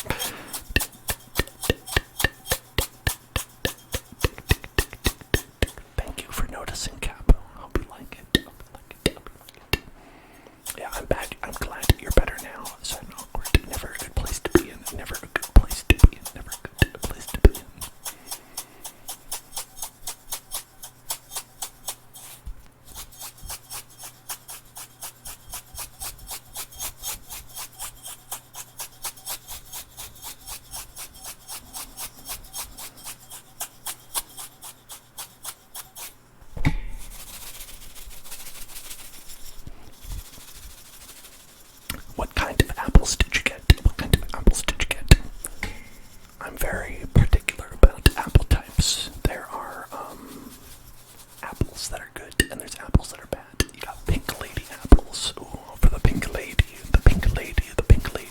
Speaker 1: Thank you for noticing, Cap. Hope you like it. Yeah, I'm back. I'm glad you're better now. So I'm awkward. Never a good place to be in. Never a good place to be in. Never a good place to be in. What kind of apples did you get? What kind of apples did you get? I'm very particular about apple types. There are apples that are good and there's apples that are bad. You got pink lady apples. Ooh, for the pink lady, the pink lady, the pink lady.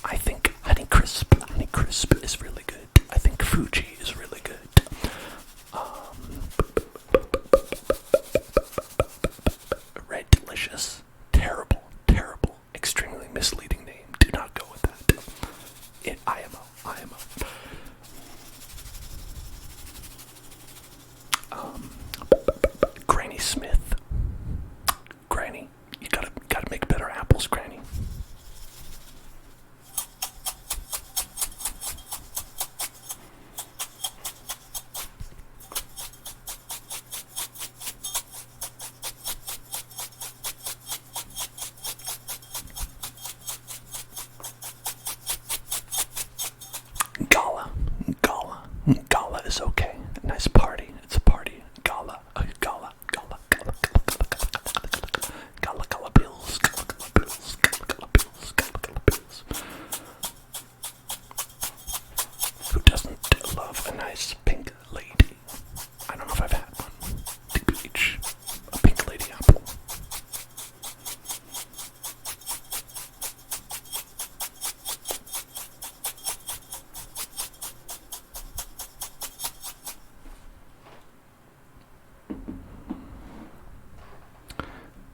Speaker 1: I think Honey Crisp is really good. I think Fuji is really good. Red Delicious, terrible, extremely misleading name. Do not go with that. IMO. Granny Smith. Granny, you gotta make better apples, Granny. Gala is okay. Nice party. It's a party. Gala bills. Who doesn't love a nice pink lady? I don't know if I've had one. TBH. A pink lady apple.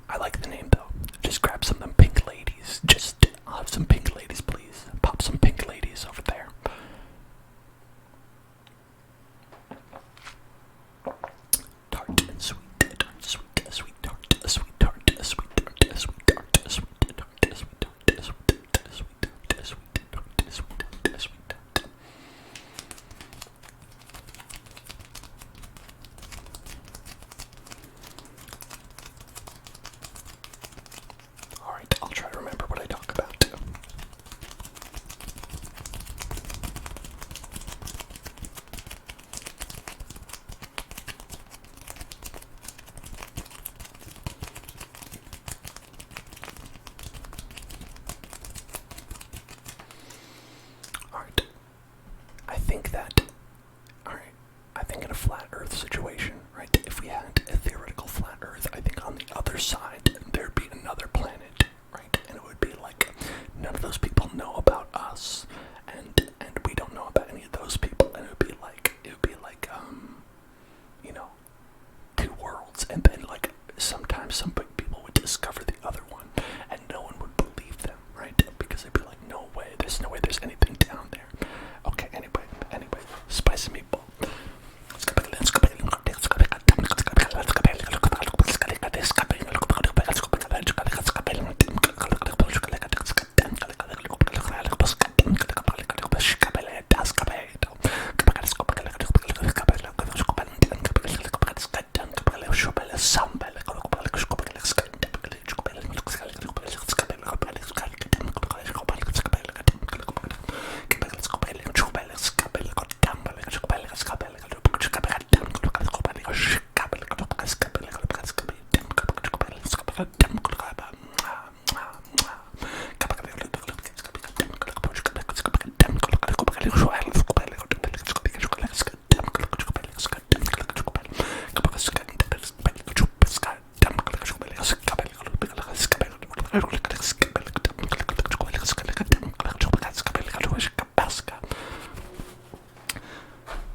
Speaker 1: I like the name though. Just grab some of them pink ladies. I'll have some pink ladies, please. Pop some pink ladies over there. Tart and sweet, sweet tart, sweet tart, sweet tart, sweet tart, sweet tart, sweet tart, sweet tart, sweet tart. Alright, I'll try to remember what I talk about. I think in a flat earth situation, right, if we had a theoretical flat earth, I think on the other side, there'd be another planet, right, and it would be like, none of those people know about us, and we don't know about any of those people, and it would be like, you know, two worlds, and then, like, sometimes some people would discover the other one, and no one would believe them, right, because they'd be like, no way there's anything down there. Okay, anyway, spicy meatball.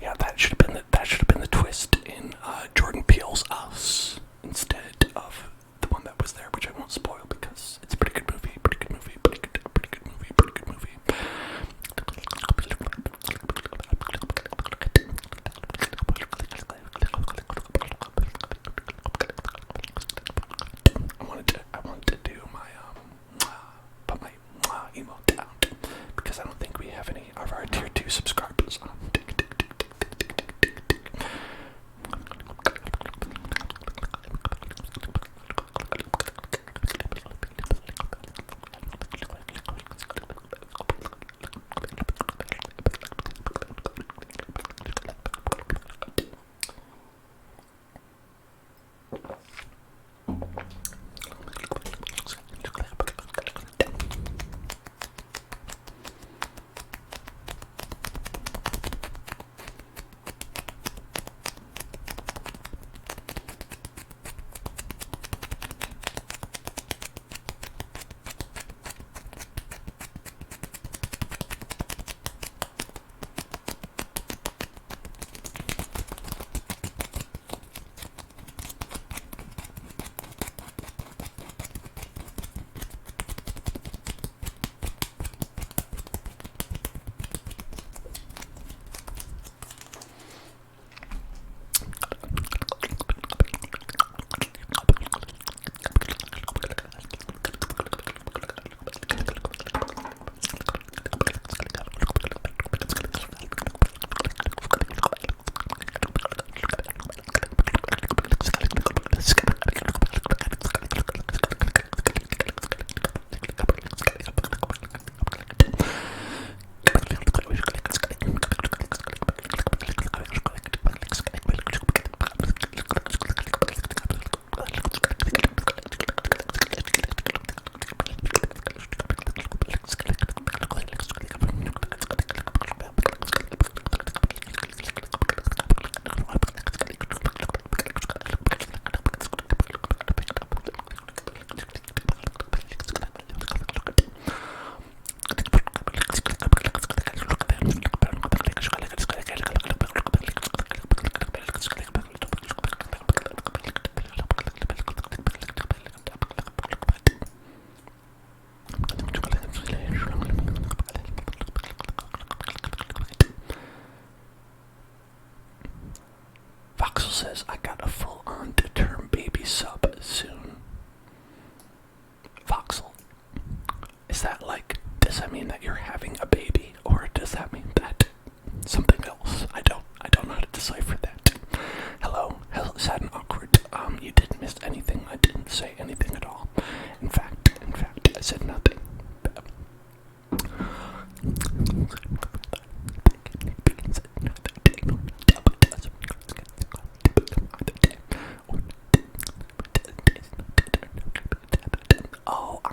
Speaker 1: Yeah, that should have been the twist in Jordan Peele's Us instead of the one that was there, which I won't spoil.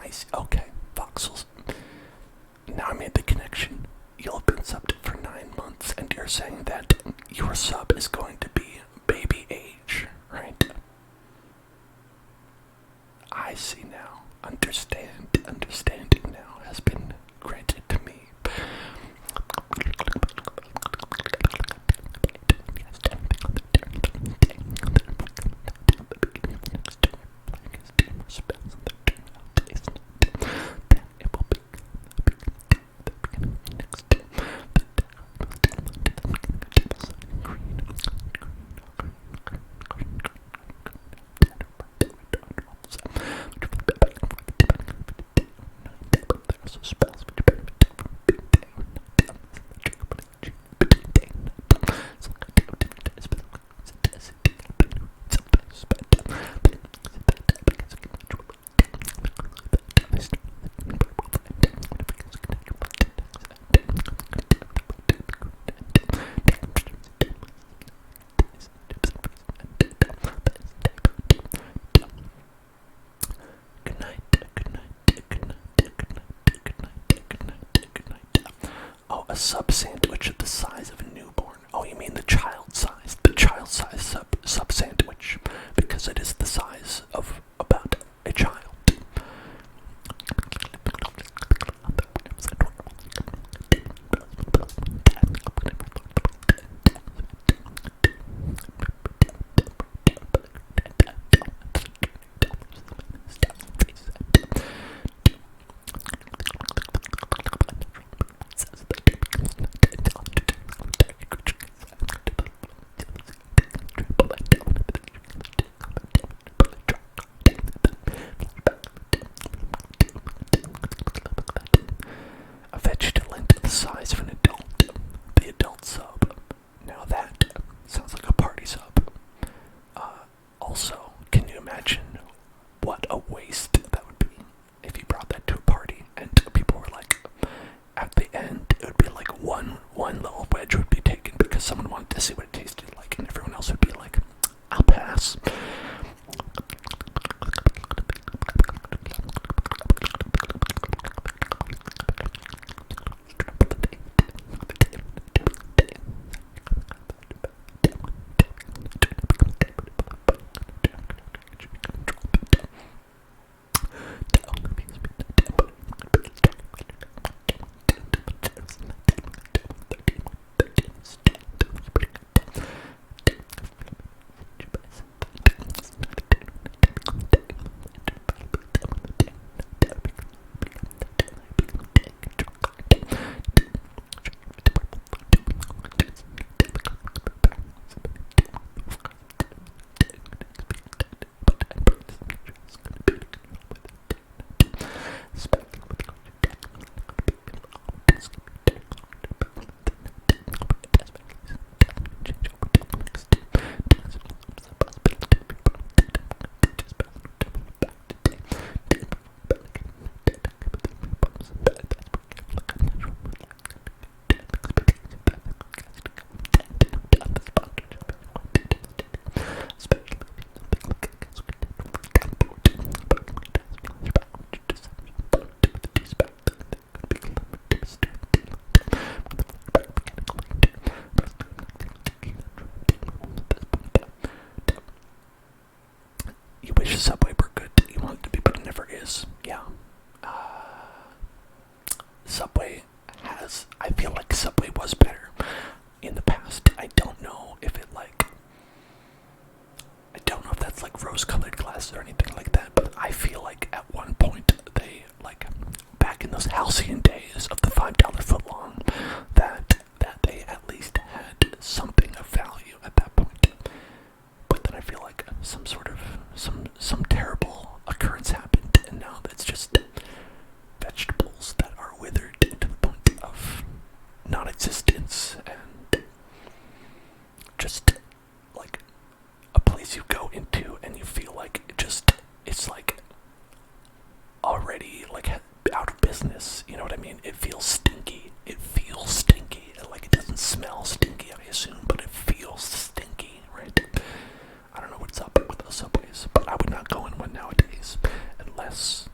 Speaker 1: I see. Okay, voxels. Now I made the connection. You'll have been subbed for 9 months, and you're saying that your sub is going to be baby age, right? I see now. Understanding now has been granted to me. A sub sandwich the size of a newborn. Oh, you mean the child size? The child size sub sandwich, because it is the size of about a child. A vegetarian the size of an adult. The adult sub. Now that sounds like a party sub. Also, can you imagine what a waste that would be if you brought that to a party and people were like, at the end, it would be like one little wedge would be taken because someone wanted to see what it tasted like, and everyone else would be like, I'll pass. Subway were good. You want it to be, but it never is. Yeah. Subway has, I feel like Subway was better in the past. I don't know if that's like rose-colored glasses or anything like that, but I feel like at one point they, like, back in those halcyon days of the $5 footlong, that they at least had something of value at that point. But then I feel like some terrible occurrence happened, and now that's just vegetables that are withered to the point of non-existence, and just like a place you go into and you feel like it's like already like out of business. You know what I mean? It feels stinky. Like it doesn't smell stinky, I assume, but it feels stinky, right? I don't know what's up with those Subways, but I would not go in one nowadays unless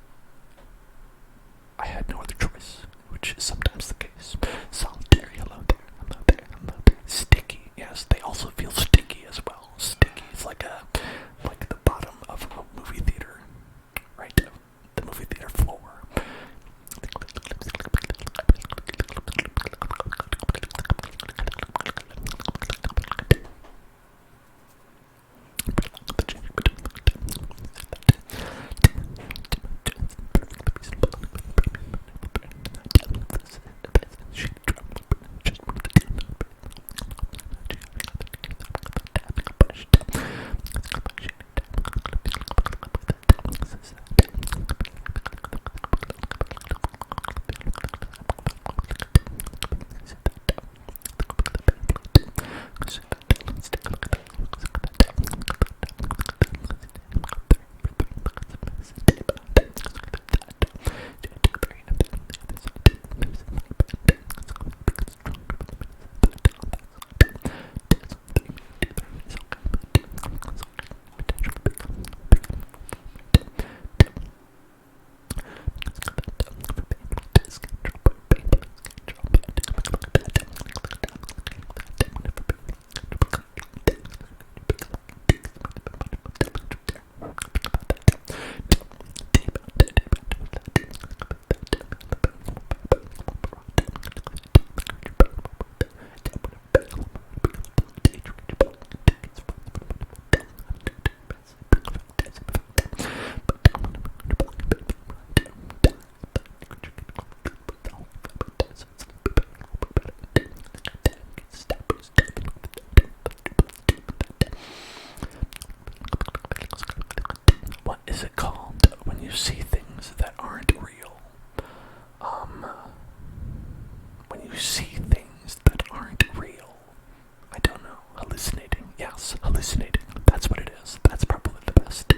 Speaker 1: hallucinating. That's what it is. That's probably the best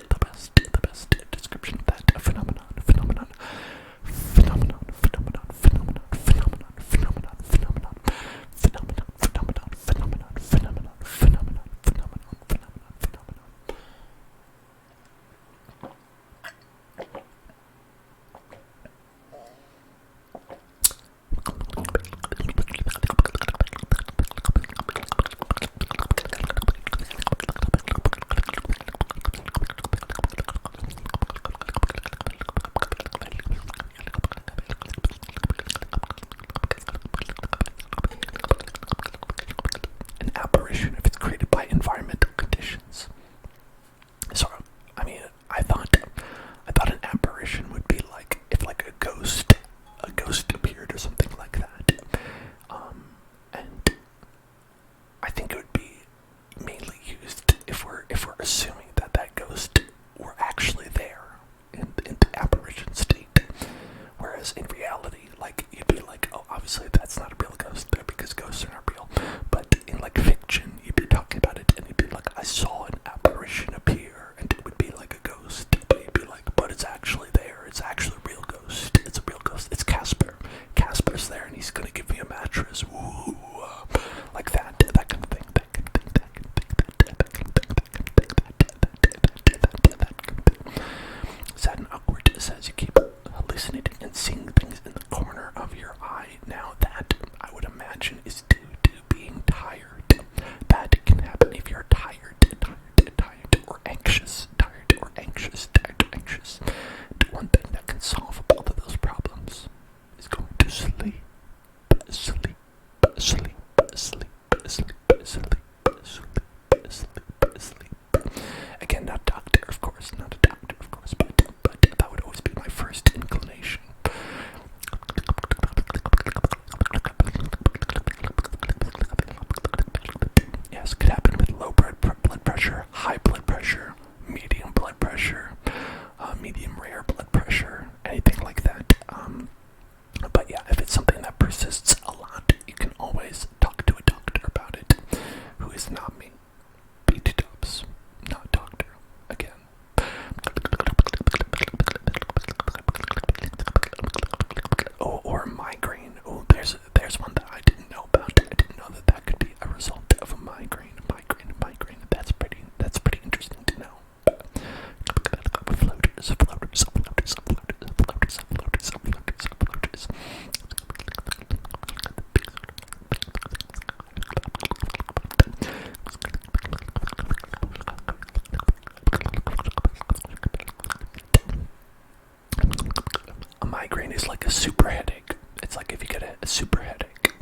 Speaker 1: description of that phenomenon. An apparition if it's created by environmental conditions. So, I mean, I thought an apparition would be like if like a ghost appeared or something like that. And I think it would be mainly used if we're assuming that ghost were actually there in the apparition state. Whereas in reality, like you'd be like, oh, obviously that's not a real ghost there because ghosts are not real. But in like fiction, you'd be talking about it and you'd be like, I saw an apparition appear, and it would be like a ghost. But you'd be like, but it's actually there. It's actually a real ghost. It's a real ghost. It's Casper. Casper's there, and he's gonna give me a mattress. Woo, like that kind of thing. Sad and awkward. It says you keep hallucinating and seeing things in the corner of your eye. Now that, I would imagine, is due to being tired. That can happen if you're tired or anxious. The one thing that can solve both of those problems is going to sleep. Again, not a doctor, of course, but that would always be my first inclination. Yes, could happen with low blood pressure, high blood pressure, medium blood pressure, medium rare blood pressure, anything like that. But yeah, if it's something that persists a lot, you can always talk to a doctor about it, who is not me. BT dubs, not doctor. Again. Oh, or migraine. Oh, there's one that I didn't know about. I didn't know that could be a result of a migraine. That's pretty interesting to know. Floaters. A migraine is like a super headache. It's like if you get a super headache.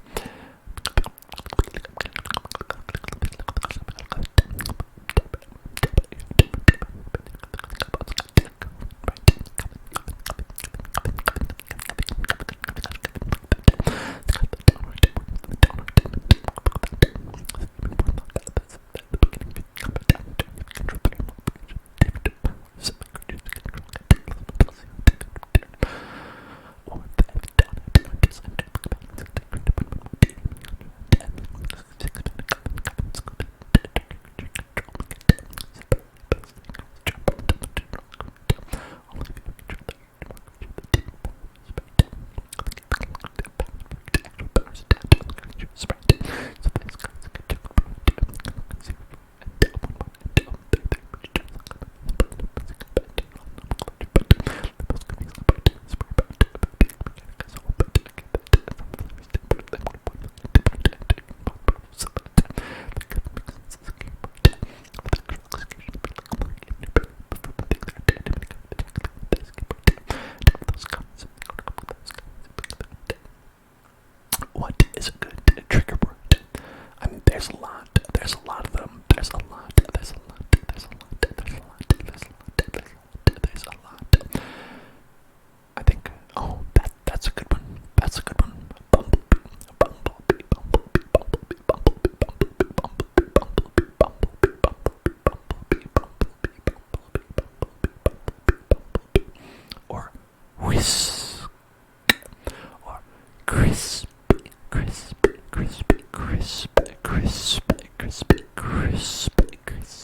Speaker 1: crispy.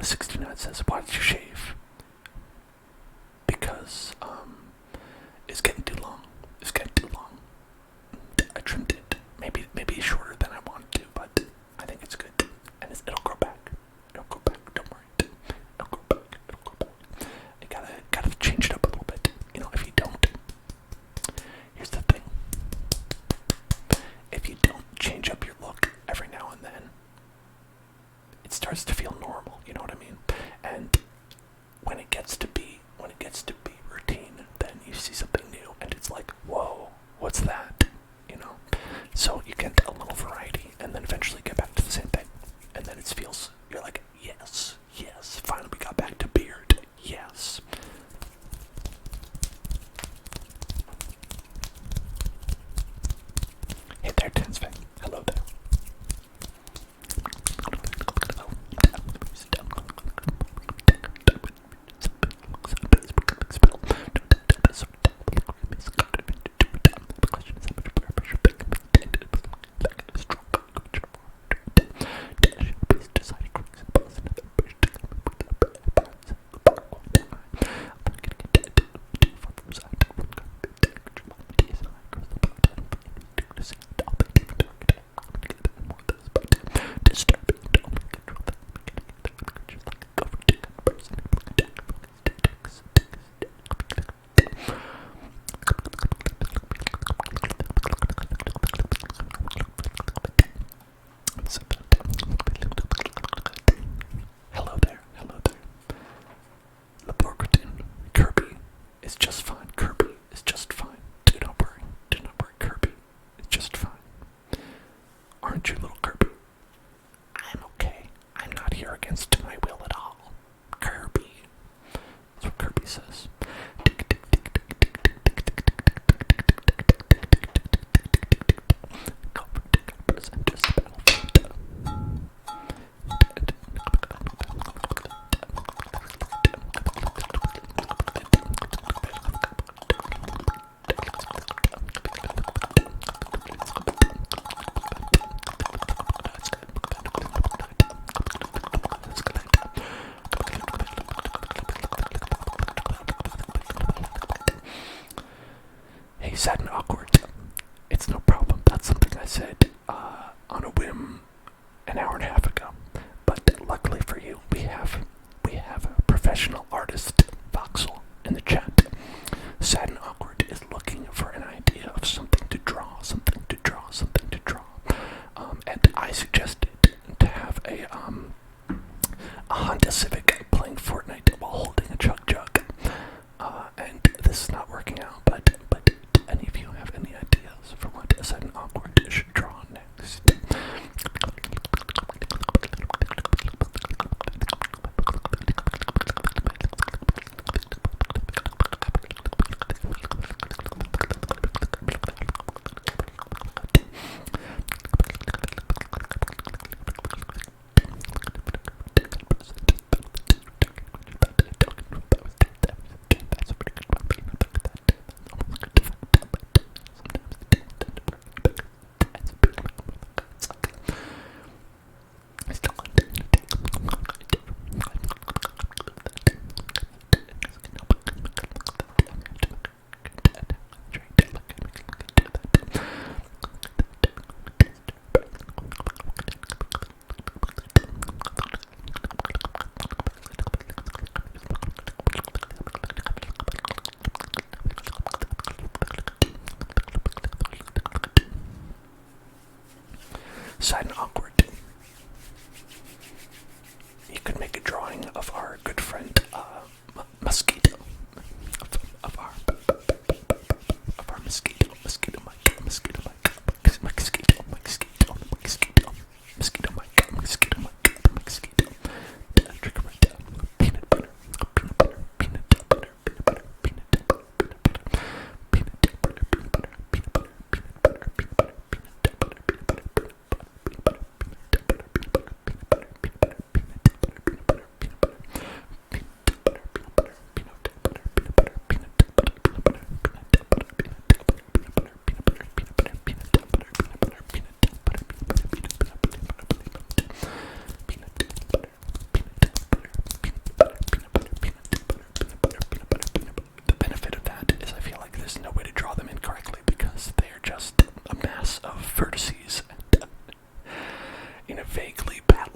Speaker 1: the 69 says, why did you shave? Because, it's getting too long. It's getting too long. I trimmed it. Maybe shorter than I wanted to, but I think it's good. And it'll grow back. It'll grow back. Don't worry. It'll grow back. It'll grow back. You gotta change it up a little bit. You know, if you don't, here's the thing. If you don't change up your look every now and then, it starts to feel normal. You know what I mean? And when it gets to be routine, then you see something new, and it's like, whoa, what's that? You know. So you get a little variety, and then eventually get back to the same thing, and then it feels, you're like, yes, finally we got back to beard, yes. Hey there, Tinsving. Hello there. Sad and awkward. It's no problem. That's something I said on a whim an hour and a half ago. But luckily for you, we have a professional artist, Voxel, in the chat. Sad and awkward is looking for an idea of something to draw. And I suggested to have a Honda Civic playing Fortnite while holding a chug jug. And this is not working out, but any of you have any ideas for what Sad and Awkward should draw next?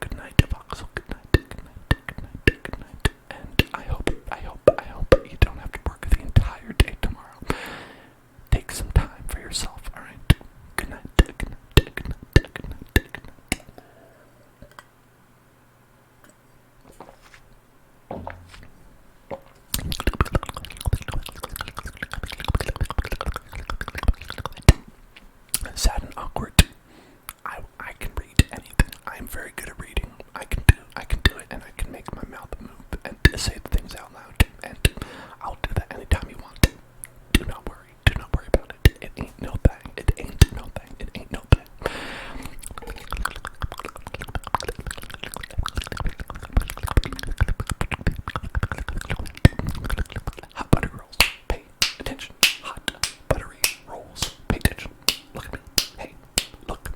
Speaker 1: Good night, Voxel. Good night, good night, good night, good night. And I hope you don't have to work the entire day tomorrow. Take some time for yourself, alright? Good night, good night, good night, good night, good night. Sad and awkward. I can read anything. I am very good at reading. I can do it, and I can make my mouth move and say things out loud. And I'll do that anytime you want. Do not worry. Do not worry about it. It ain't no thing. It ain't no thing. It ain't no thing. Hot butter rolls. Pay attention. Hot buttery rolls. Pay attention. Look at me. Hey. Look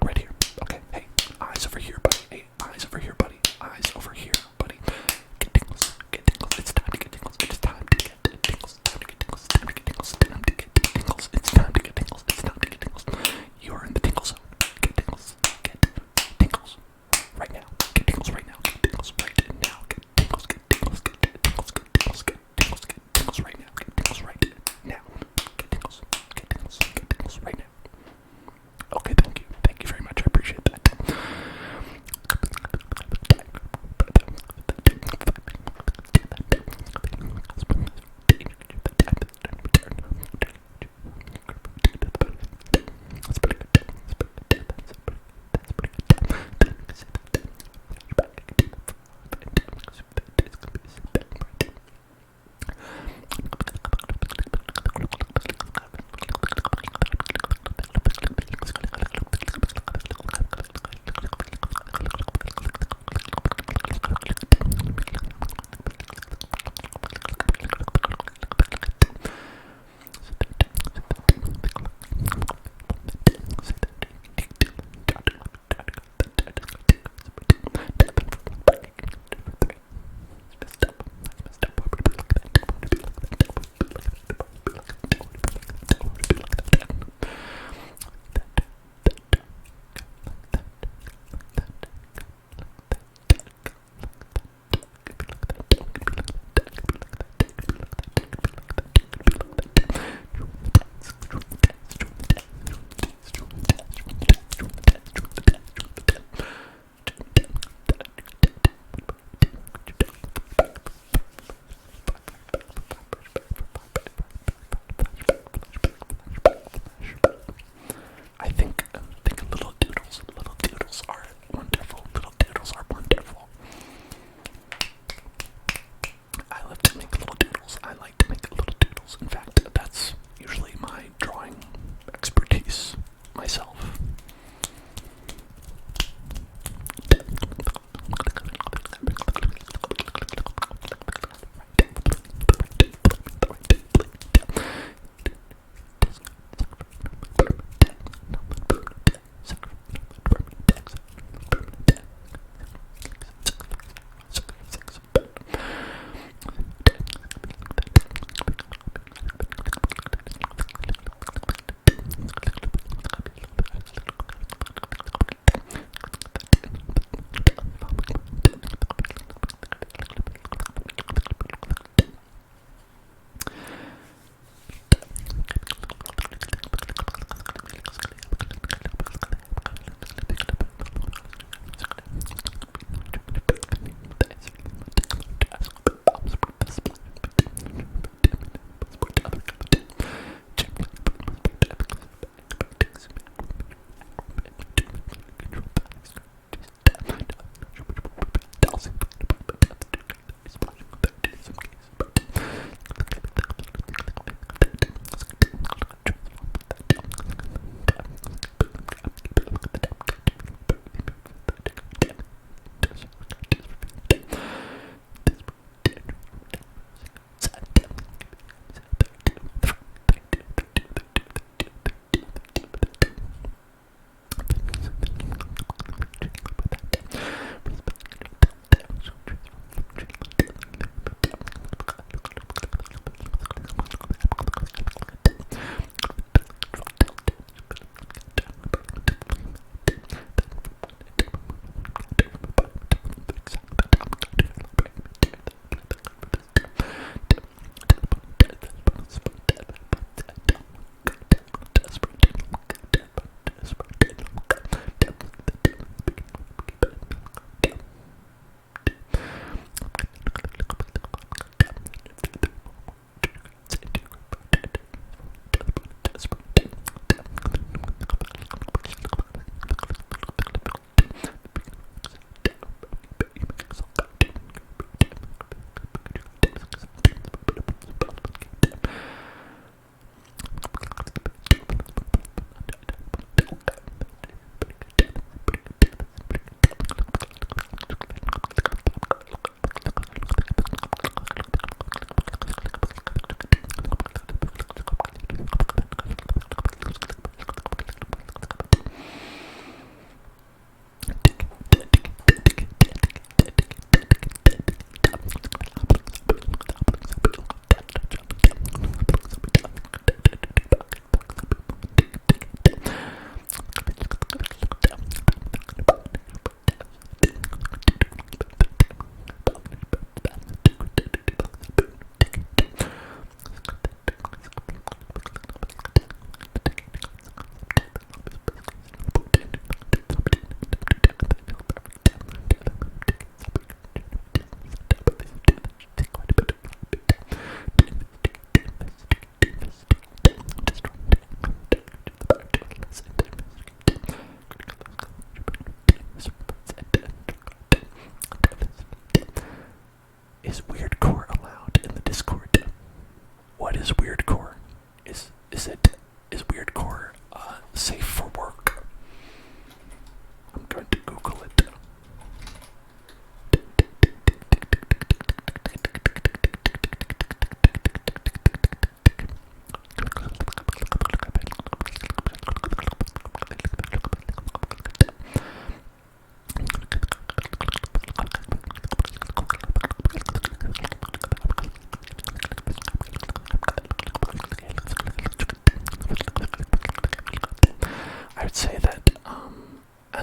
Speaker 1: right here. Okay. Hey. Eyes over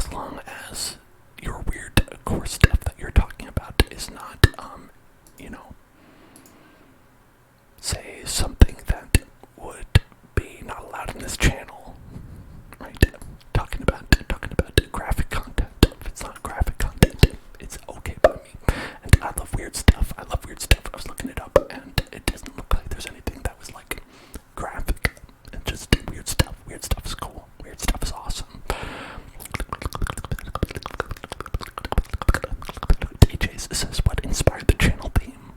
Speaker 1: as long as your weird core stuff that you're talking about is not, you know, say something that would be not allowed in this channel, right? Talking about graphic content. If it's not graphic content, it's okay by me. And I love weird stuff. I was looking it up, and it doesn't look like there's anything that was like graphic. And just weird stuff. Weird stuff is cool. Weird stuff is awesome. DJs says what inspired the channel theme.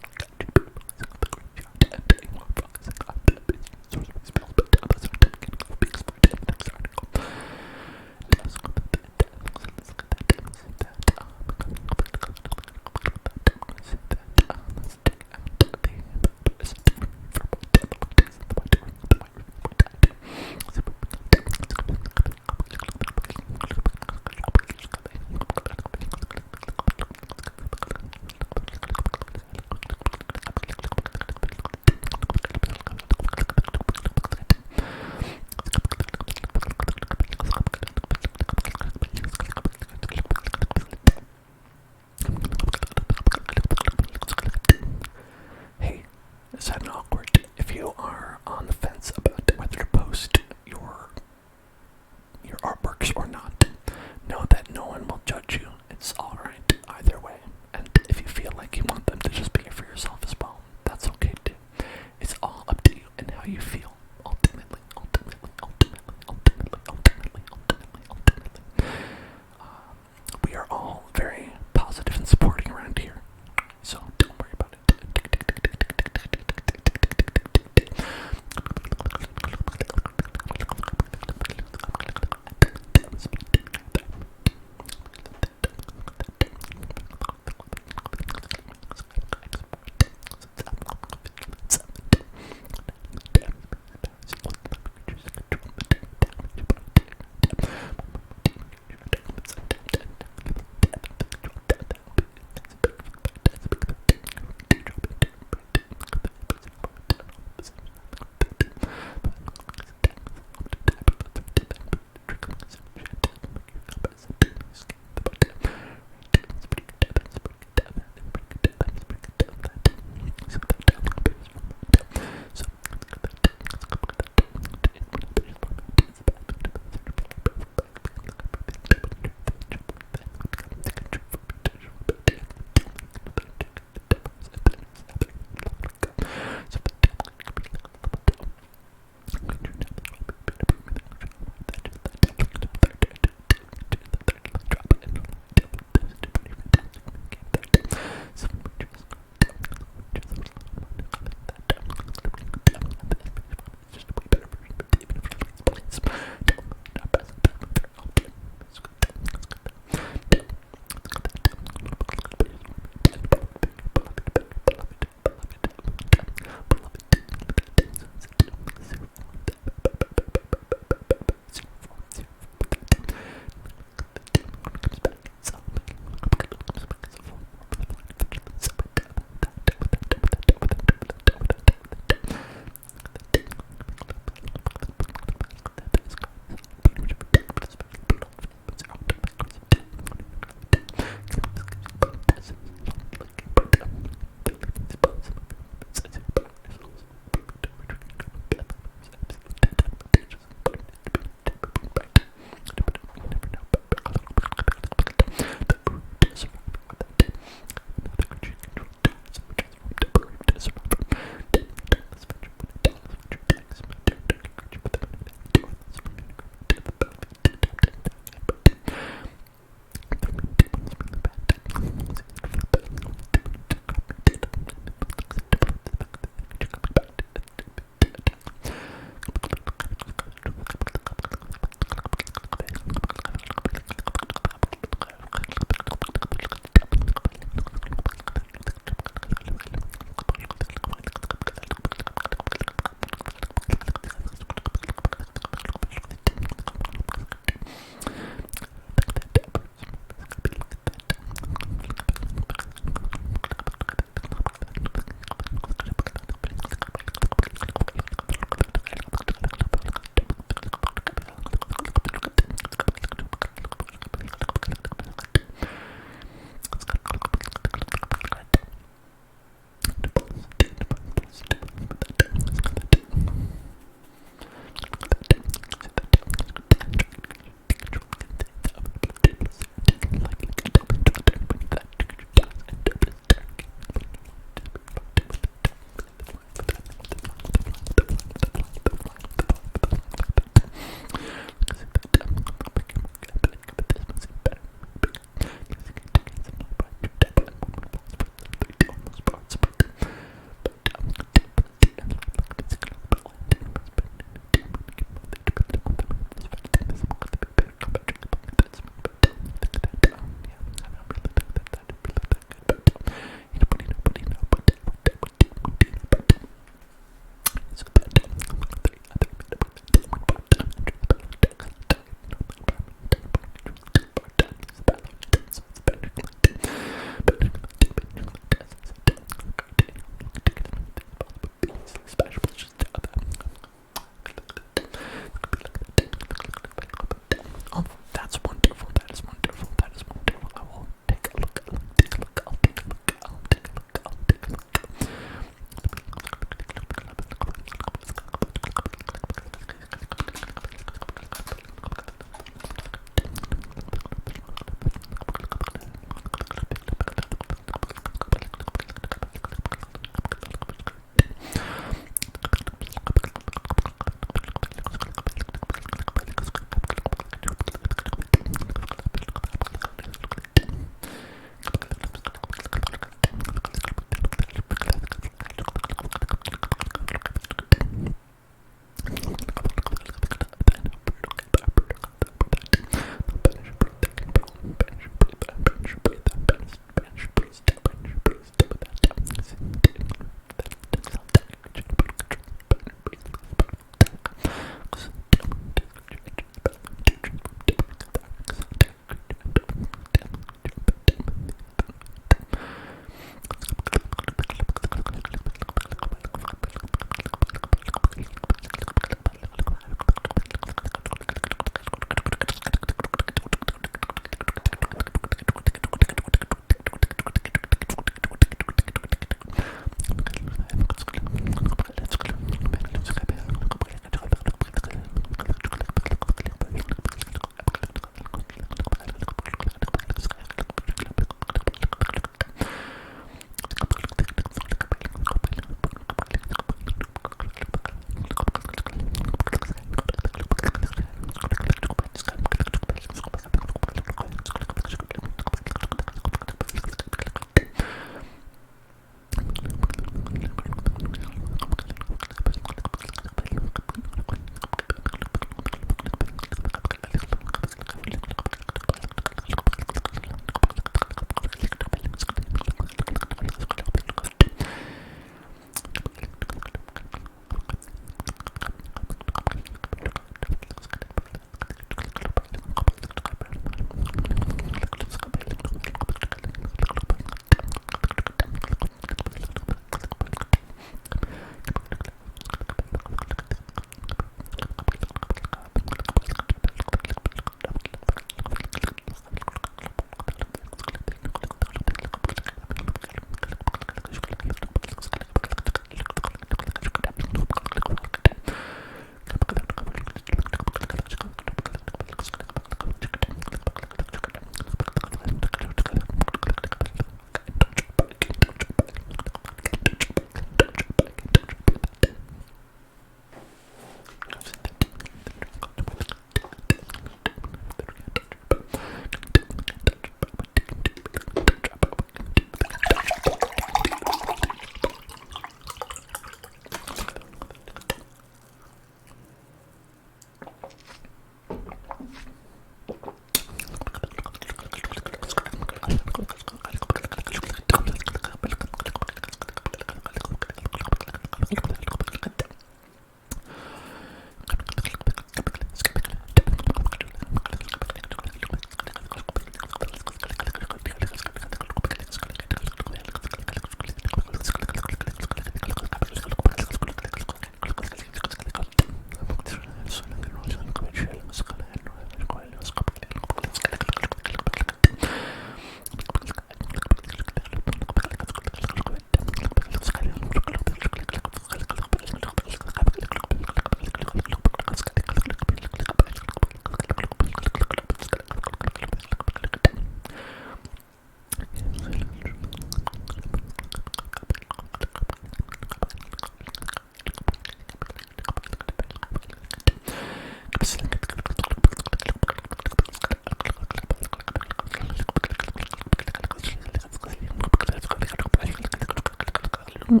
Speaker 1: Eat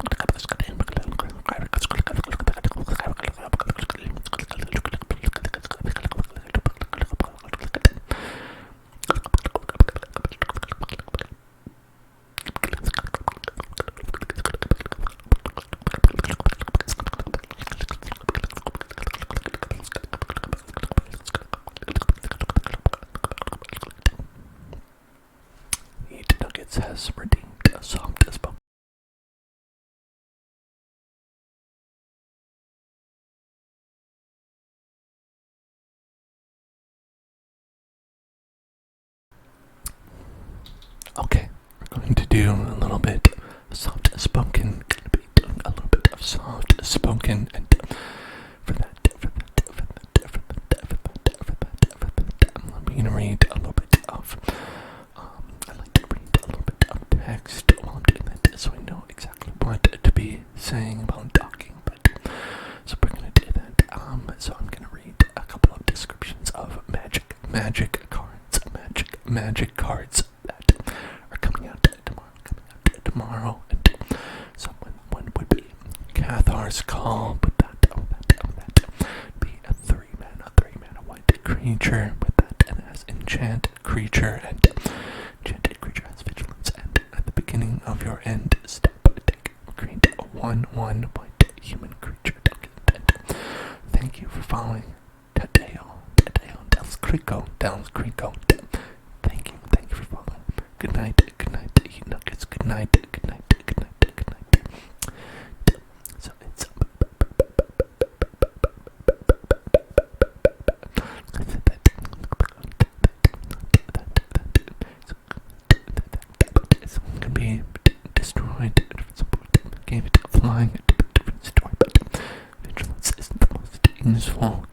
Speaker 1: Nuggets has redeemed a soft as bone. Okay, we're going to do a little bit of soft spoken. Gonna be doing a little bit of soft spoken, and for that, I'm gonna read a little bit of. I like to read a little bit of text while I'm doing that, so I know exactly what to be saying while I'm talking. But so we're gonna do that. So I'm gonna read a couple of descriptions of magic cards that are coming out tomorrow. And so one would be Cathar's Call, but that be a three mana white creature with that, and it has enchanted creature, and enchanted creature has vigilance, and at the beginning of your end step, create a 1/1 white human creature token. Thank you for following Tadeo Del Crico. Thank you for following. Good night, eat nuggets. Good night. So it's it's gonna be destroyed. Gave it a flying different story, but vigilance isn't the most useful.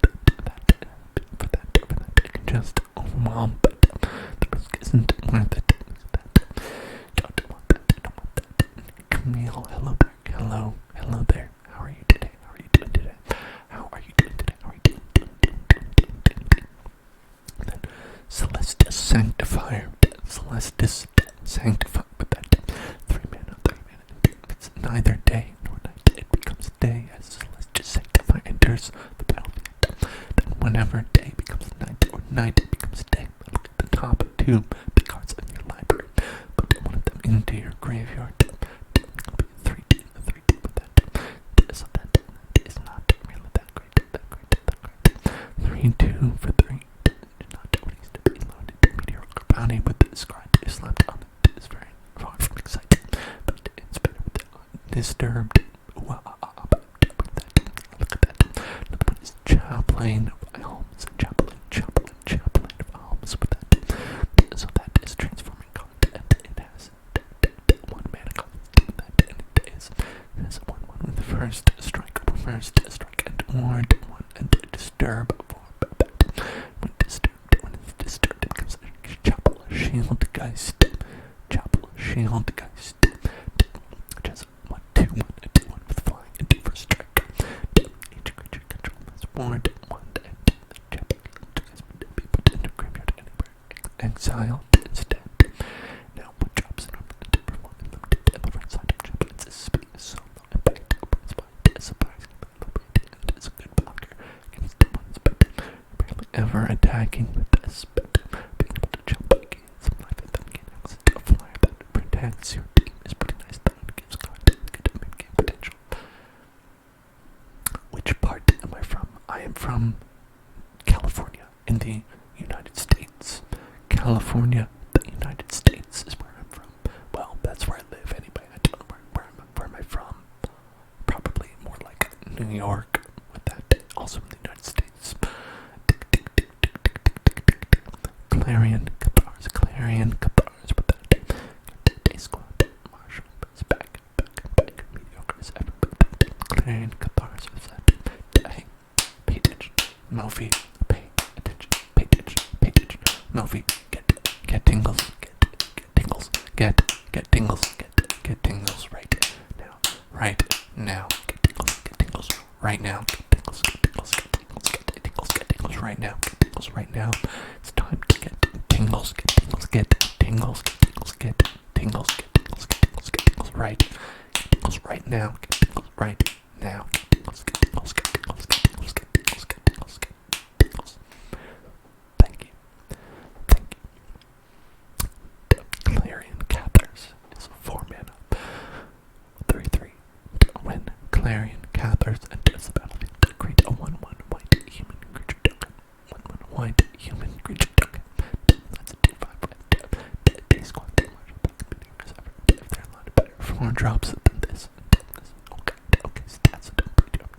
Speaker 1: For that, it can just overwhelm, but the risk isn't worth it. Don't want that. Camille, hello there. How are you today? Then Celestis Sanctifier, with that 3 mana. It's neither day nor night. It becomes day as Celestis Sanctifier enters the battlefield. Then whenever day becomes night or night becomes day, look at the top 2 cards in your library. Put one of them into your graveyard. 3/2 with that. So that is not really that great. 3/2 for 3. Not what needs to be loaded. Mediocre bounty with the scribe slapped on it is very far from exciting, but it's better with the disturbed. Look at that. Another one is Chaplain of Elms. Chaplain of Elms with that. So that is transforming card, and it has 1 mana cost. It has 1/1 with the first strike, and ward 1 and disturb 4. When it's disturbed, it becomes a Chapel Shieldgeist. Which has 1/2/1 with flying and 2 for strike. Each creature controls ward 1, and the Chapel Shieldgeist be put into graveyard anywhere exiled instead. Now what drops in order to perform in limited and the right side of Chapel is speed solo impact opens by surprisingly liberating, and is a good blocker against opponents, but barely ever attacking with this. But being able to jump gain some life and then gain access to a flyer that protects your team is pretty nice, though it gives card good mid-game potential. Which part am I from? I am from California in the United States. California, the United States is where I'm from. Well, that's where I live anyway. I don't know where am I from. Probably more like New York with that. Also in the United States. Clarion Cathars with that. Day Squad, Marshall is back. Mediocre as ever with that. Clarion Cathars with that. Hey, pay attention. Mophie, pay attention. Mophie, get tingles. Get tingles right now. Get tingles right now. Right now. It's time to get tingles right now. Get tingles right now. Get tingles, get tingles, get tingles, get tingles, get tingles, get tingles, get tingles. Thank you. Thank you. Clarion Cathars is 4 mana. 3/3. When Clarion Cathars enters the battlefield, create a 1/1 white human creature token. 1/1 white human creature token. That's a 2/5 red. They score too much with that computer because if they're a lot better 4 drops than this. Okay, stats don't beat you up.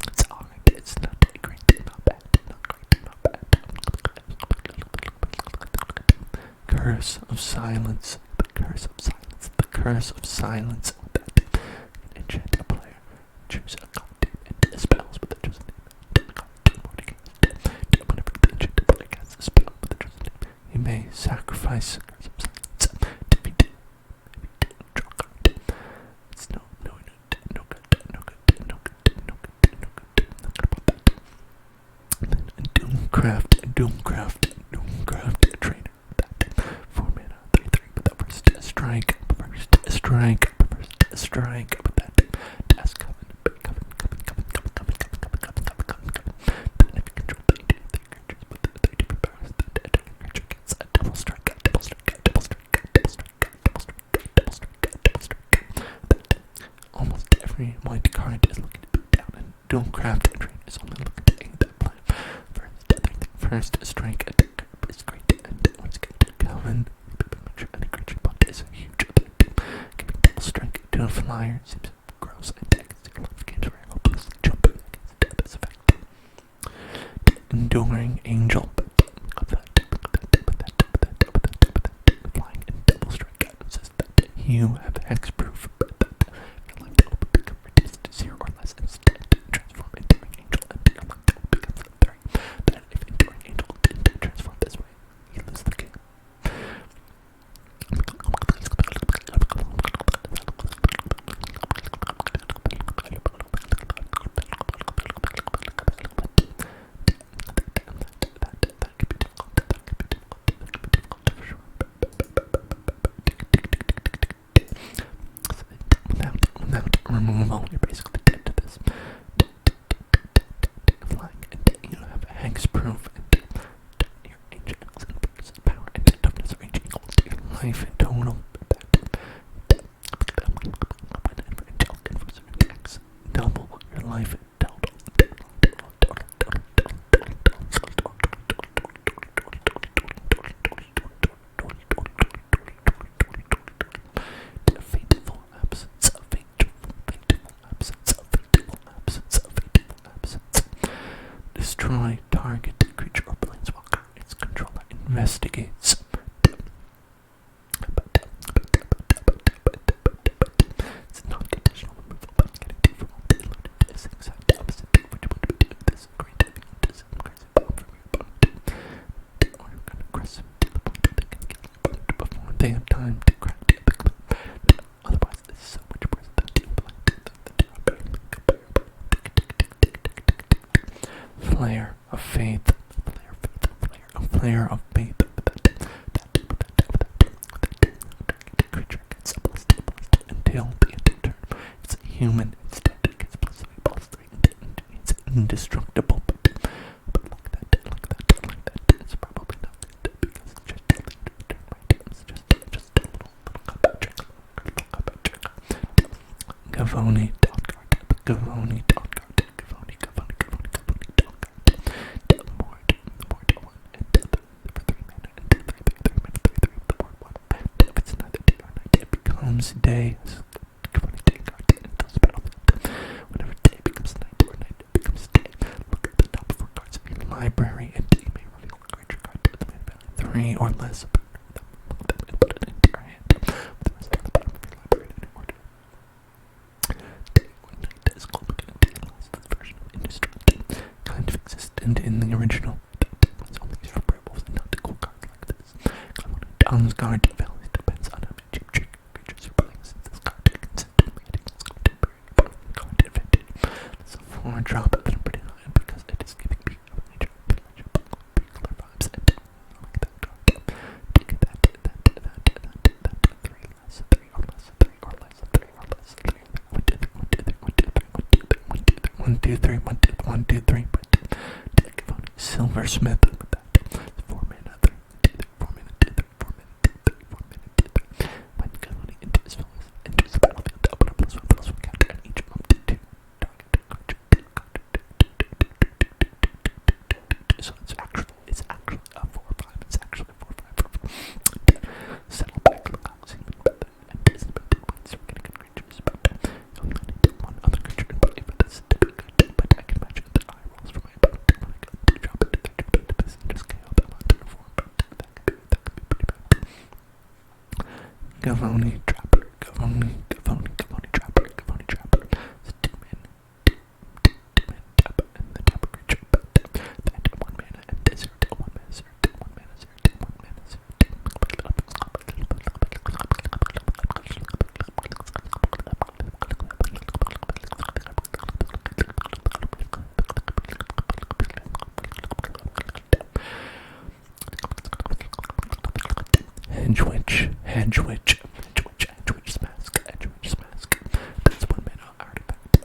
Speaker 1: It's alright. It's not great, not bad, not great, not bad. Curse of silence. The curse of silence. The curse of silence. Enchant a player. Choose a card and spells with the chosen name. Whenever the enchanted player casts a spell with the chosen name, you may sacrifice the curse of silence. Defeat it. Draw a card. It's no good about that. Doomcraft trainer. That 4 mana, 3/3 with the first strike, but that task coven. Then if you control the creatures with the 3 different powers, the attacking creature gets a double strike. Almost every white card is looking to beat down, and Doomcraft trainer is only looking to aid that plan. First strike attack is great, and once get to Calvin, make sure any creature bot is a huge attack. Giving double strike to a flyer seems gross, and decks a lot of games where you're hopelessly jumping against death as effective. Enduring Angel, flying in double strike says that you have hexproof, but that your life total will become reduced to 0 or less instead. Transform Enduring Angel, and your life total becomes 3. That if Enduring Angel didn't transform this way, you lose the game. Without removal, you're basically dead to this. Flying, and you have hexproof, and your ancient equals and power and toughness range equals to your life in total. Whenever angelic enforcer attacks, double your life in total. Fateful absence. Destroy target creature or planeswalker. Its controller investigates. It's not conditional removal, but getting 2 from 1 loaded is exact opposite of what you want to be doing. This great heavy this aggressive bomb from your opponent. Or you're gonna aggressive to the point that they can kill your opponent before they have time to craft the clip. Otherwise, this is so much worse than team playing Flare of Faith. Flare of Faith. That creature gets a +2/+2 until the end of turn. If it's a human instead, it gets +3/+3 and it's indestructible. But like that, it's probably not good because it's just turn my items. Just a little combat trick. Gavoni dot card. Gavoni dot card. Gavoni dot card. The board 1 and the other for 3 mana and 3 mana 3 the board 1. If it's neither day or night, it becomes day. Gavoni day card enters the battlefield. Whenever day becomes night or night becomes day, look at the top 4 cards of your library and you may reveal a creature card with mana value 3 or less. Look them and put it into your hand. With the rest on the bottom of your library in order. Day or night is called the last version of Indestructible. Kind of existed in the original. It's only used for werewolves and not the cool cards like this. Dawn's Guard values depends on how many cheap trick creatures you're playing, since this card consistently equals contemporary card advantage. It's a 4-drop, but I'm pretty high because it is giving me a major pleasure, particular vibes, and 2, 3, 1, 2, 1, 2, 3. Silversmith. 4 mana, 3, 2, 3, 4 mana, 2, 3, 4 mana, 2, 3, 4 mana, 2, 3. When Galoni enters the battlefield, open a +1/+1 counter on each move to 2. So it's actually a 4/5. It's actually a 4/5. Settle back, housing, and this is about points. We're getting good creatures. Only one other creature in play, but that's good. But I can imagine the eye rolls for my opponent when I go to drop it to this and just KO them onto the form. But that could be pretty bad. Galoni Trapper. Galoni Trapper. It's a 2-man tap, and the tap creature. That 1 mana and desert. 1 mana desert. 1 mana desert. 1 mana desert. Hedgewitch Mask. That's 1 mana artifact.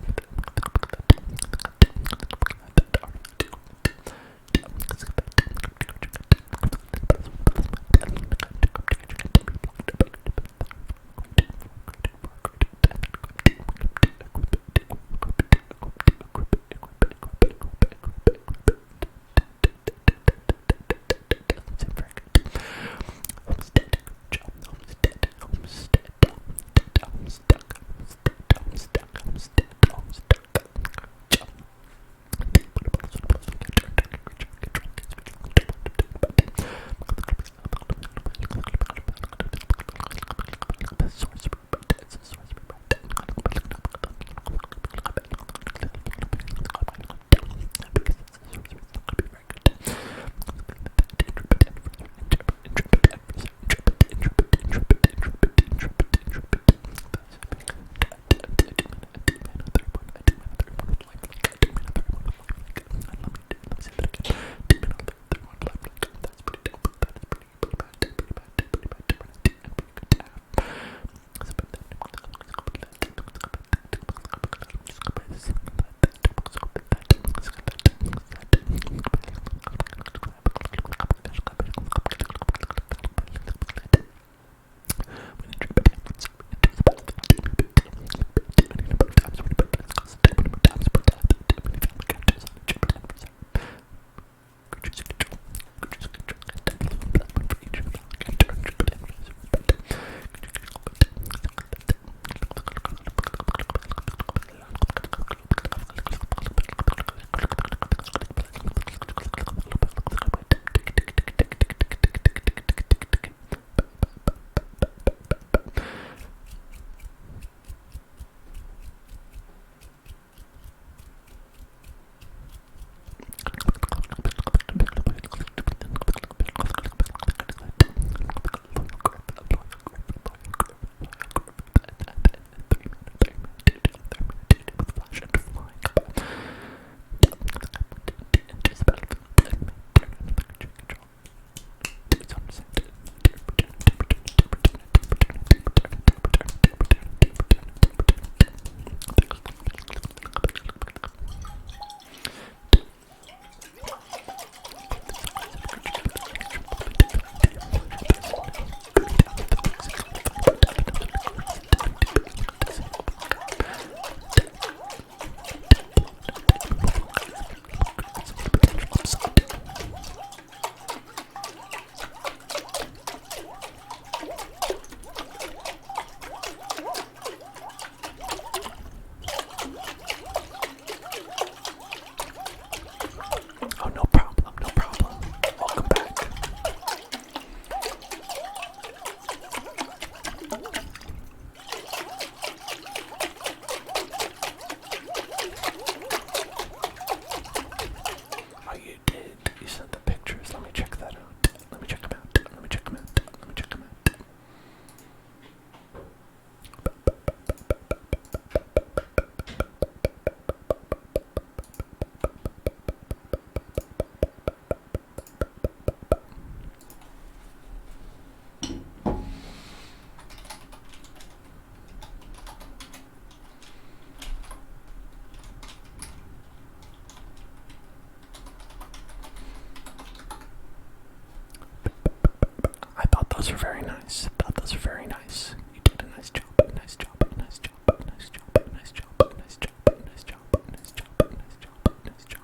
Speaker 1: those are very nice. Thought those are very nice. You did a nice job. Nice job. Nice job. Nice job. Nice job. Nice job. Nice job. Nice job. Nice job. Nice job.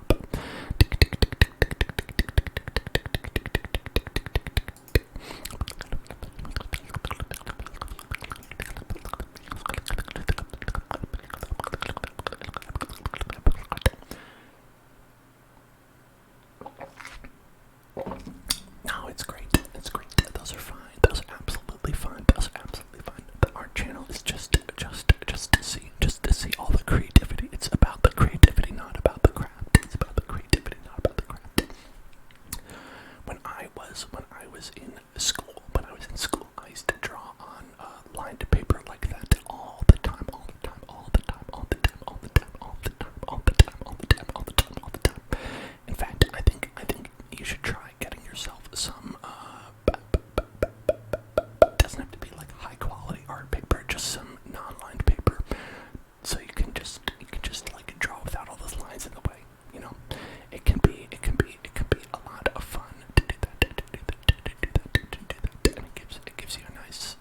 Speaker 1: No, it's great. It's great. Those are fine. Those are absolutely fine. Those are absolutely fine. The art channel is just to see all the creativity. It's about the creativity, not about the craft. It's about the creativity, not about the craft. When I was in school, I used to draw on lined paper like that all the time. In fact, I think you should try getting yourself some. Doesn't have to be like high quality art paper, just some non-lined paper, so you can just like draw without all those lines in the way. You know, it can be a lot of fun to do that, and it gives you a nice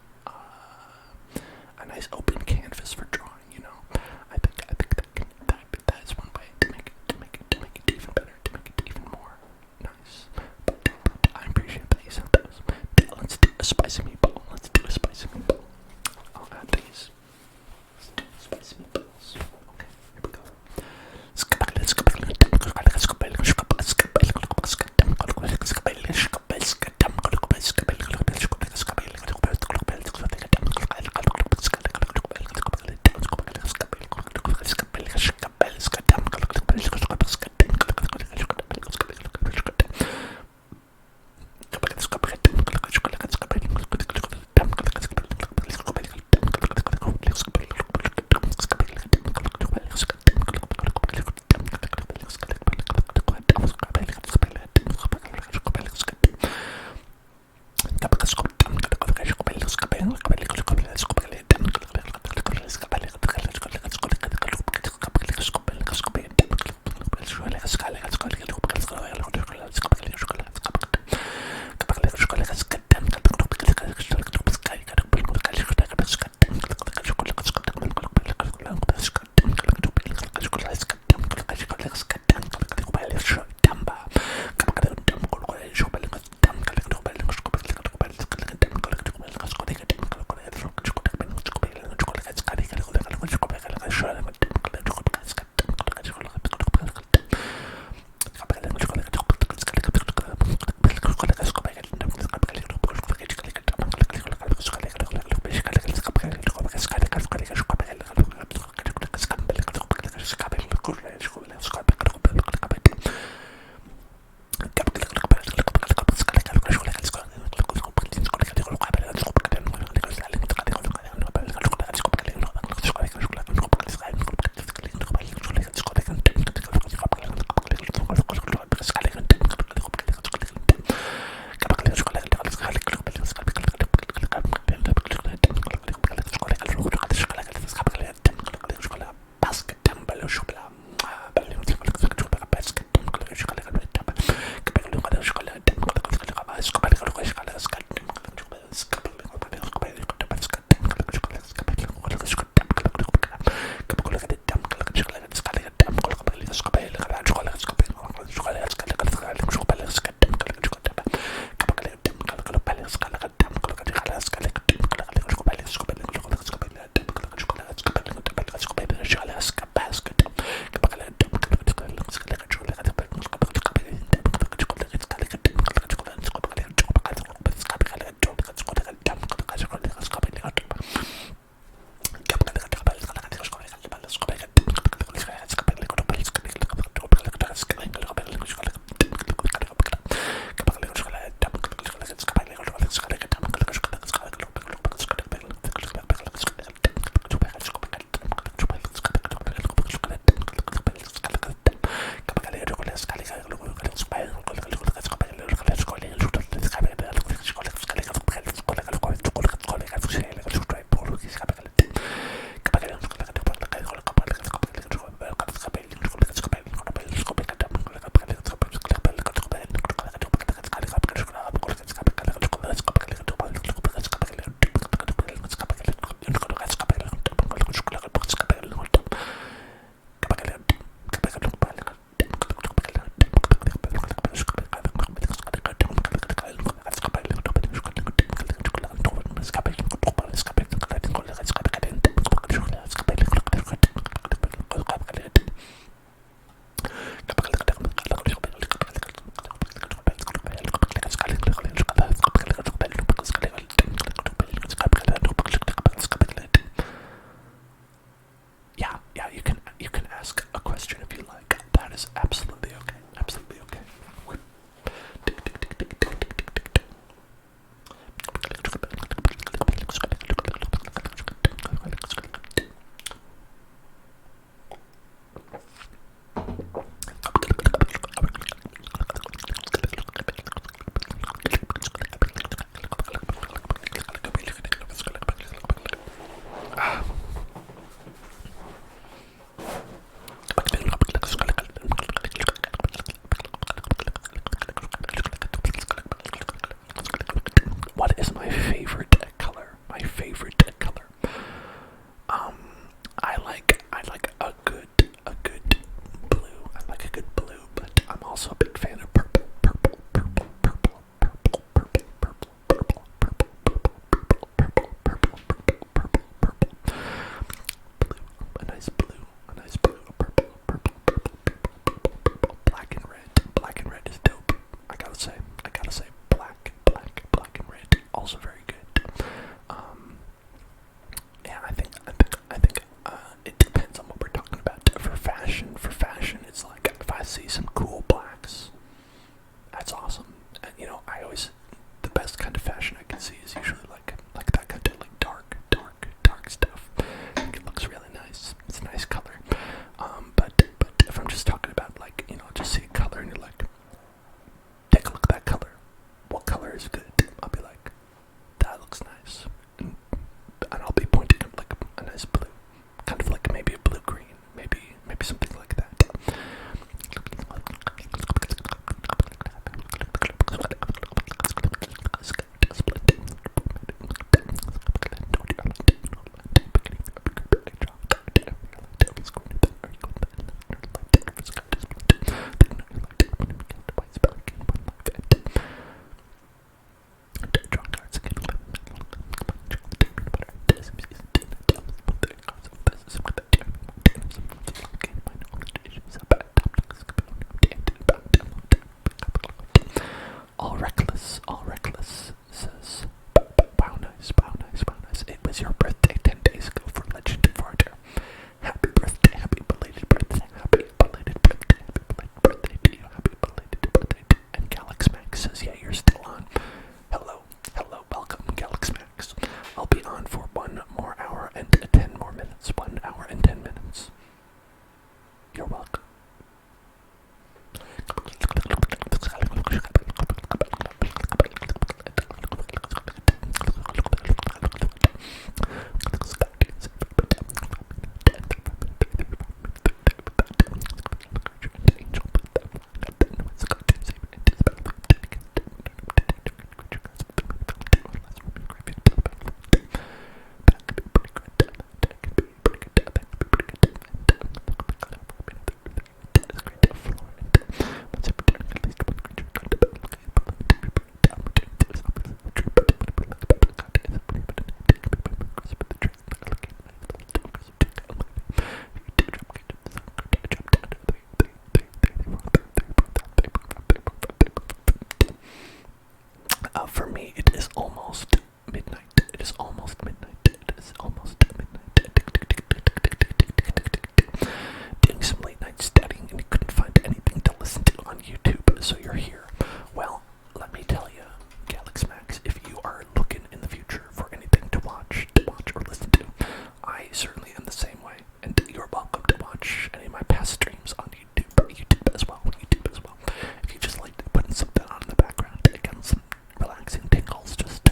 Speaker 1: best kind of fashion I can see is usually like that kind of like dark stuff. I think it looks really nice. It's a nice color. But if I'm just talking about like, you know, just see a color and you're like, take a look at that color. What color is good? I'll be like, that looks nice. And I'll be pointing at like a nice blue. Kind of like maybe a blue-green. Maybe something like that. All reckless, says, bow nice. It was your birthday 10 days ago for Legend of Arter. Happy birthday, happy belated birthday, happy belated birthday to you, happy belated birthday. And Galax Max says, yeah, you're still on. Hello, welcome, Galax Max. I'll be on for 1 more hour and 10 more minutes. 1 hour and 10 minutes. You're welcome. For me, it is almost midnight. Doing some late night studying and you couldn't find anything to listen to on YouTube, so you're here. Well, let me tell you, Galax Max, if you are looking in the future for anything to watch or listen to, I certainly am the same way. And you're welcome to watch any of my past streams on YouTube as well. If you just like putting something on in the background, again, some relaxing tingles, just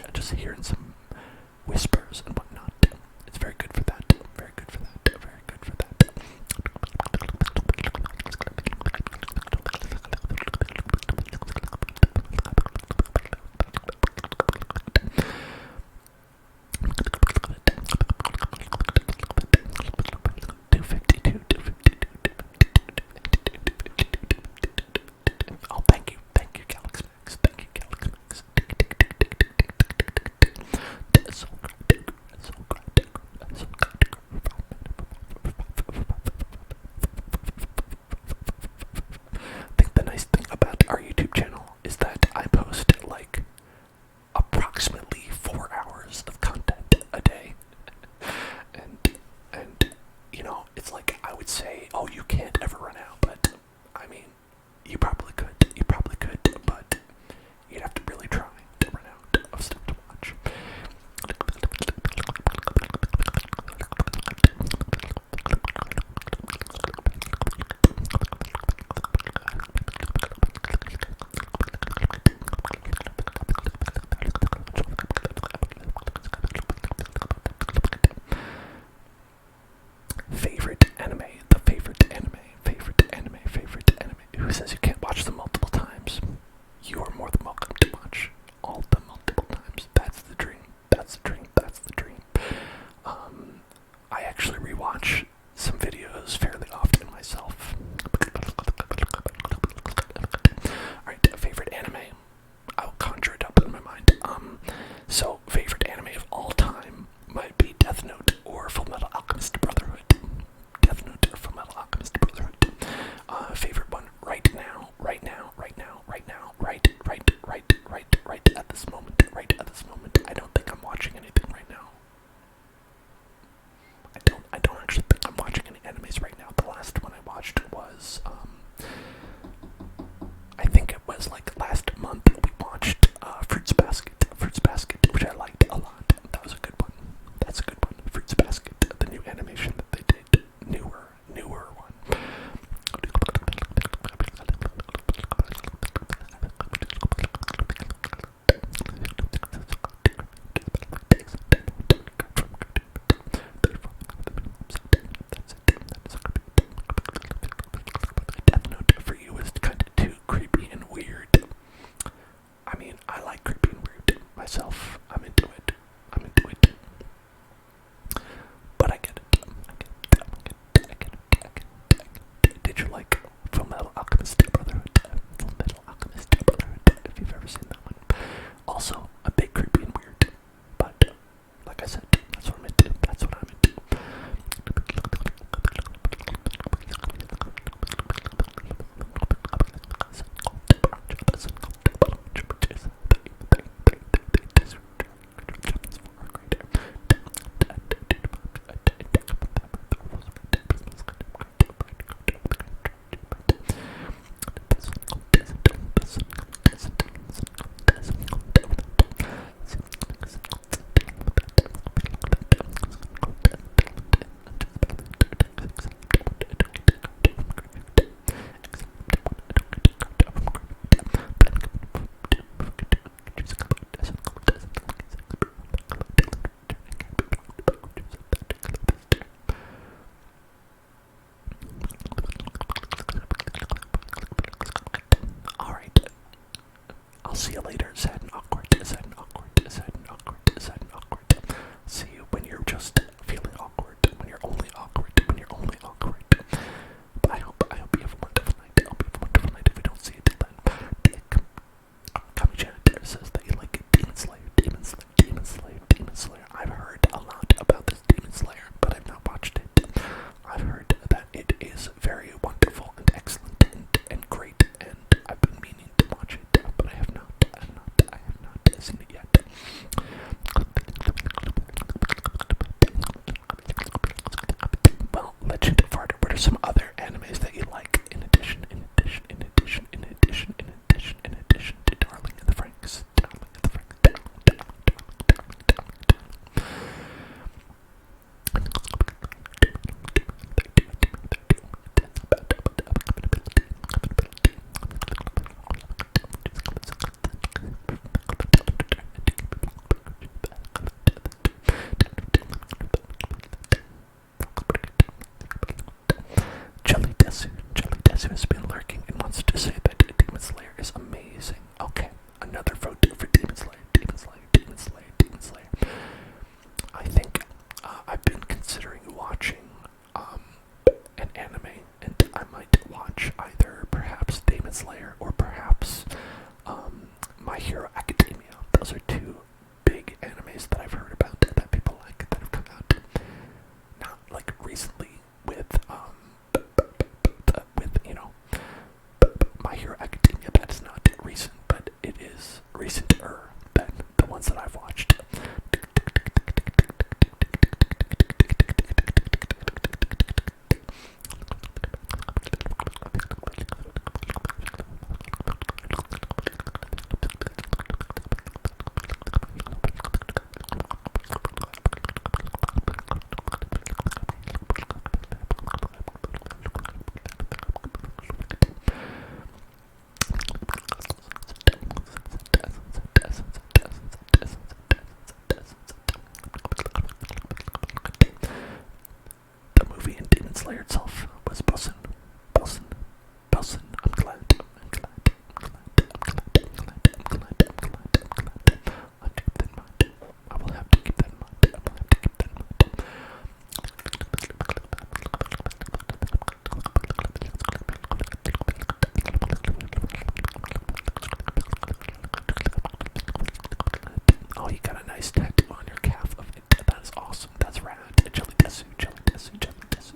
Speaker 1: Oh, you got a nice tattoo on your calf of it. That is awesome. That's rad. Jelly desu, jelly desu, jelly desu.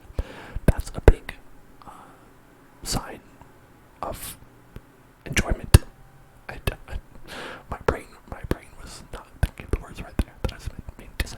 Speaker 1: That's a big sign of enjoyment. My brain was not thinking of the words right there that I was meaning to say.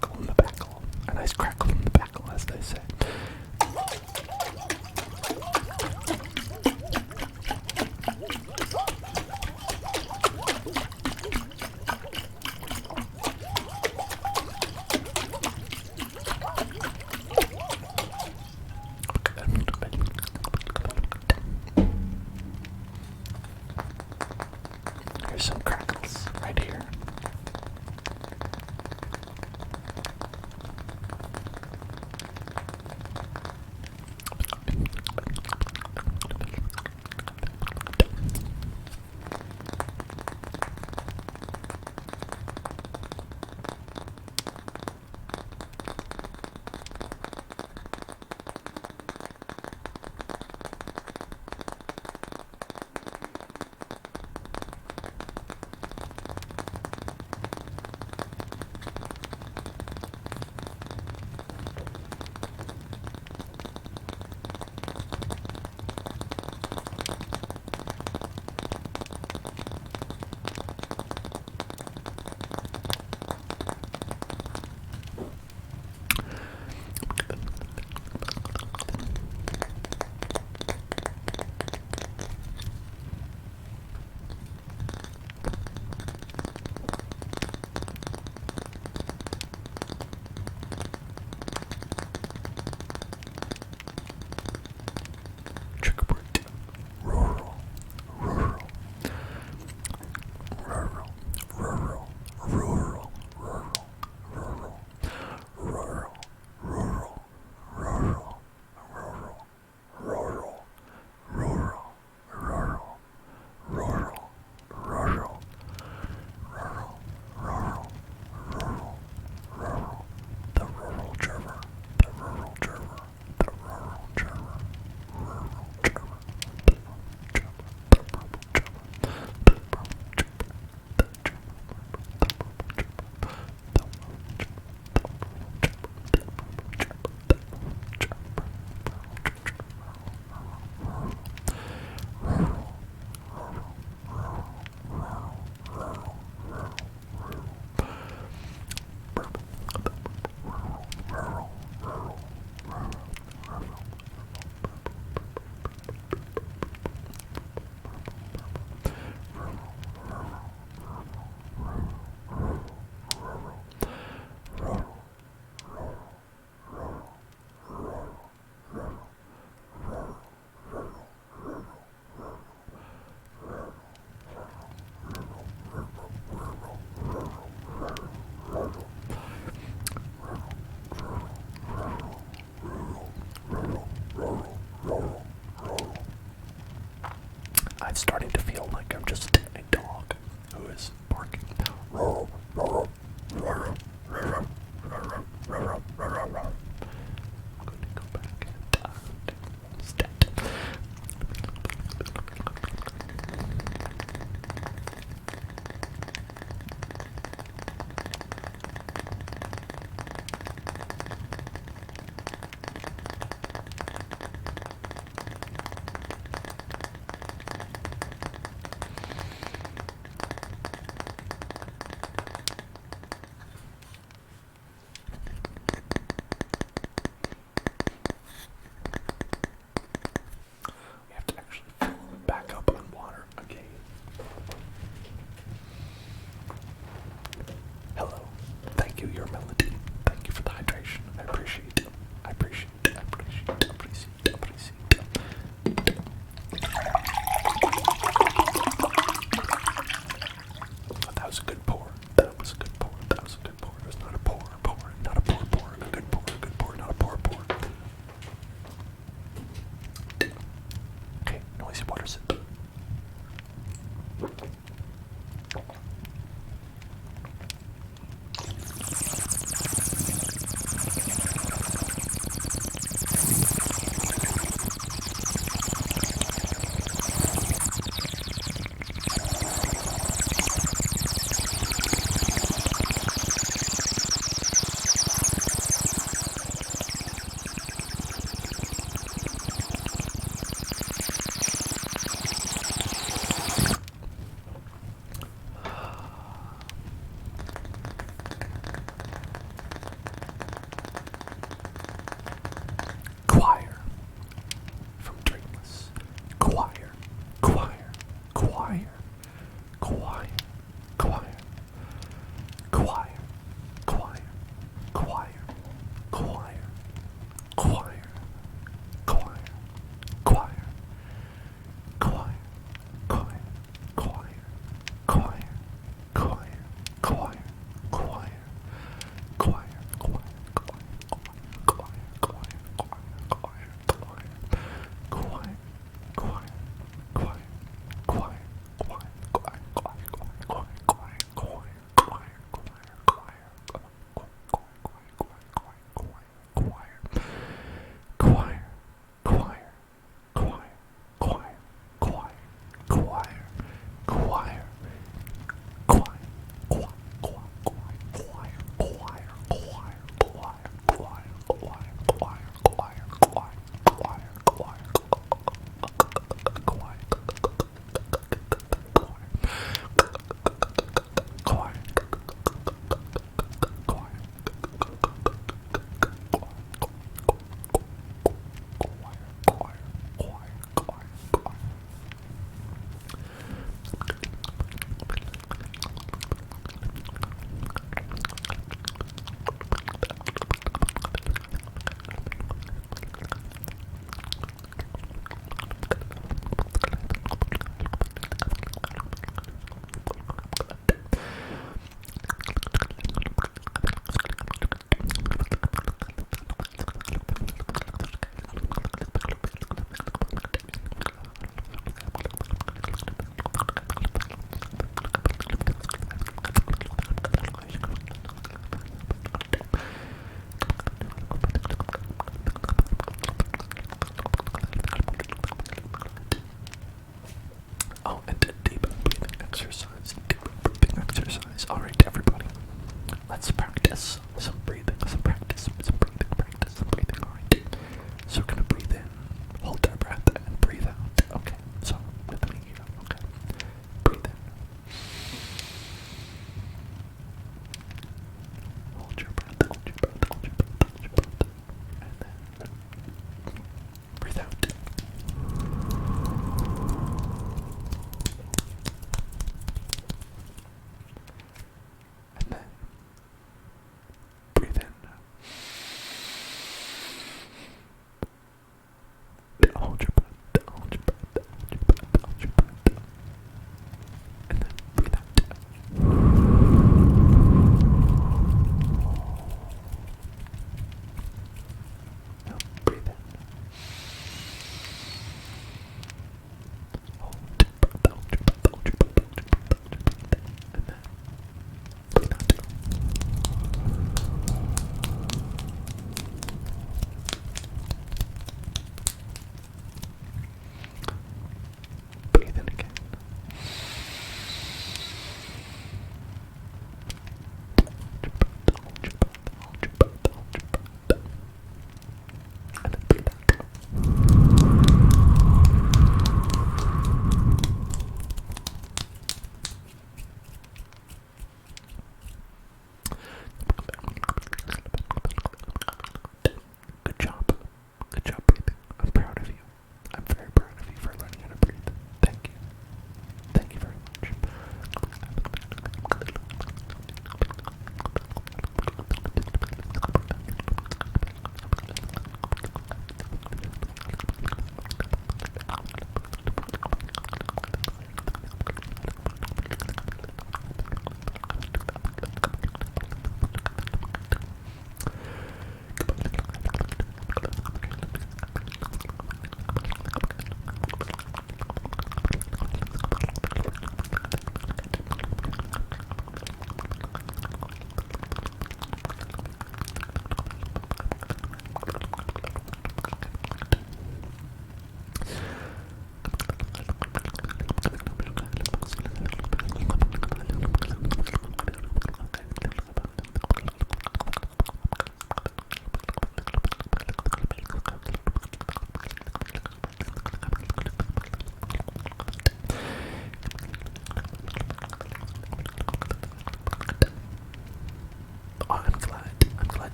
Speaker 1: crackle in the backle. A nice crackle in the backle, as they say. Here's some crackles right here. It's starting to feel like I'm just a dog who is barking. I'm going to go back and stat.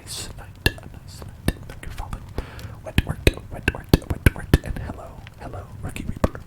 Speaker 1: nice night, a nice night. Thank you for following. Wet wort, and hello, Rookie Reaper.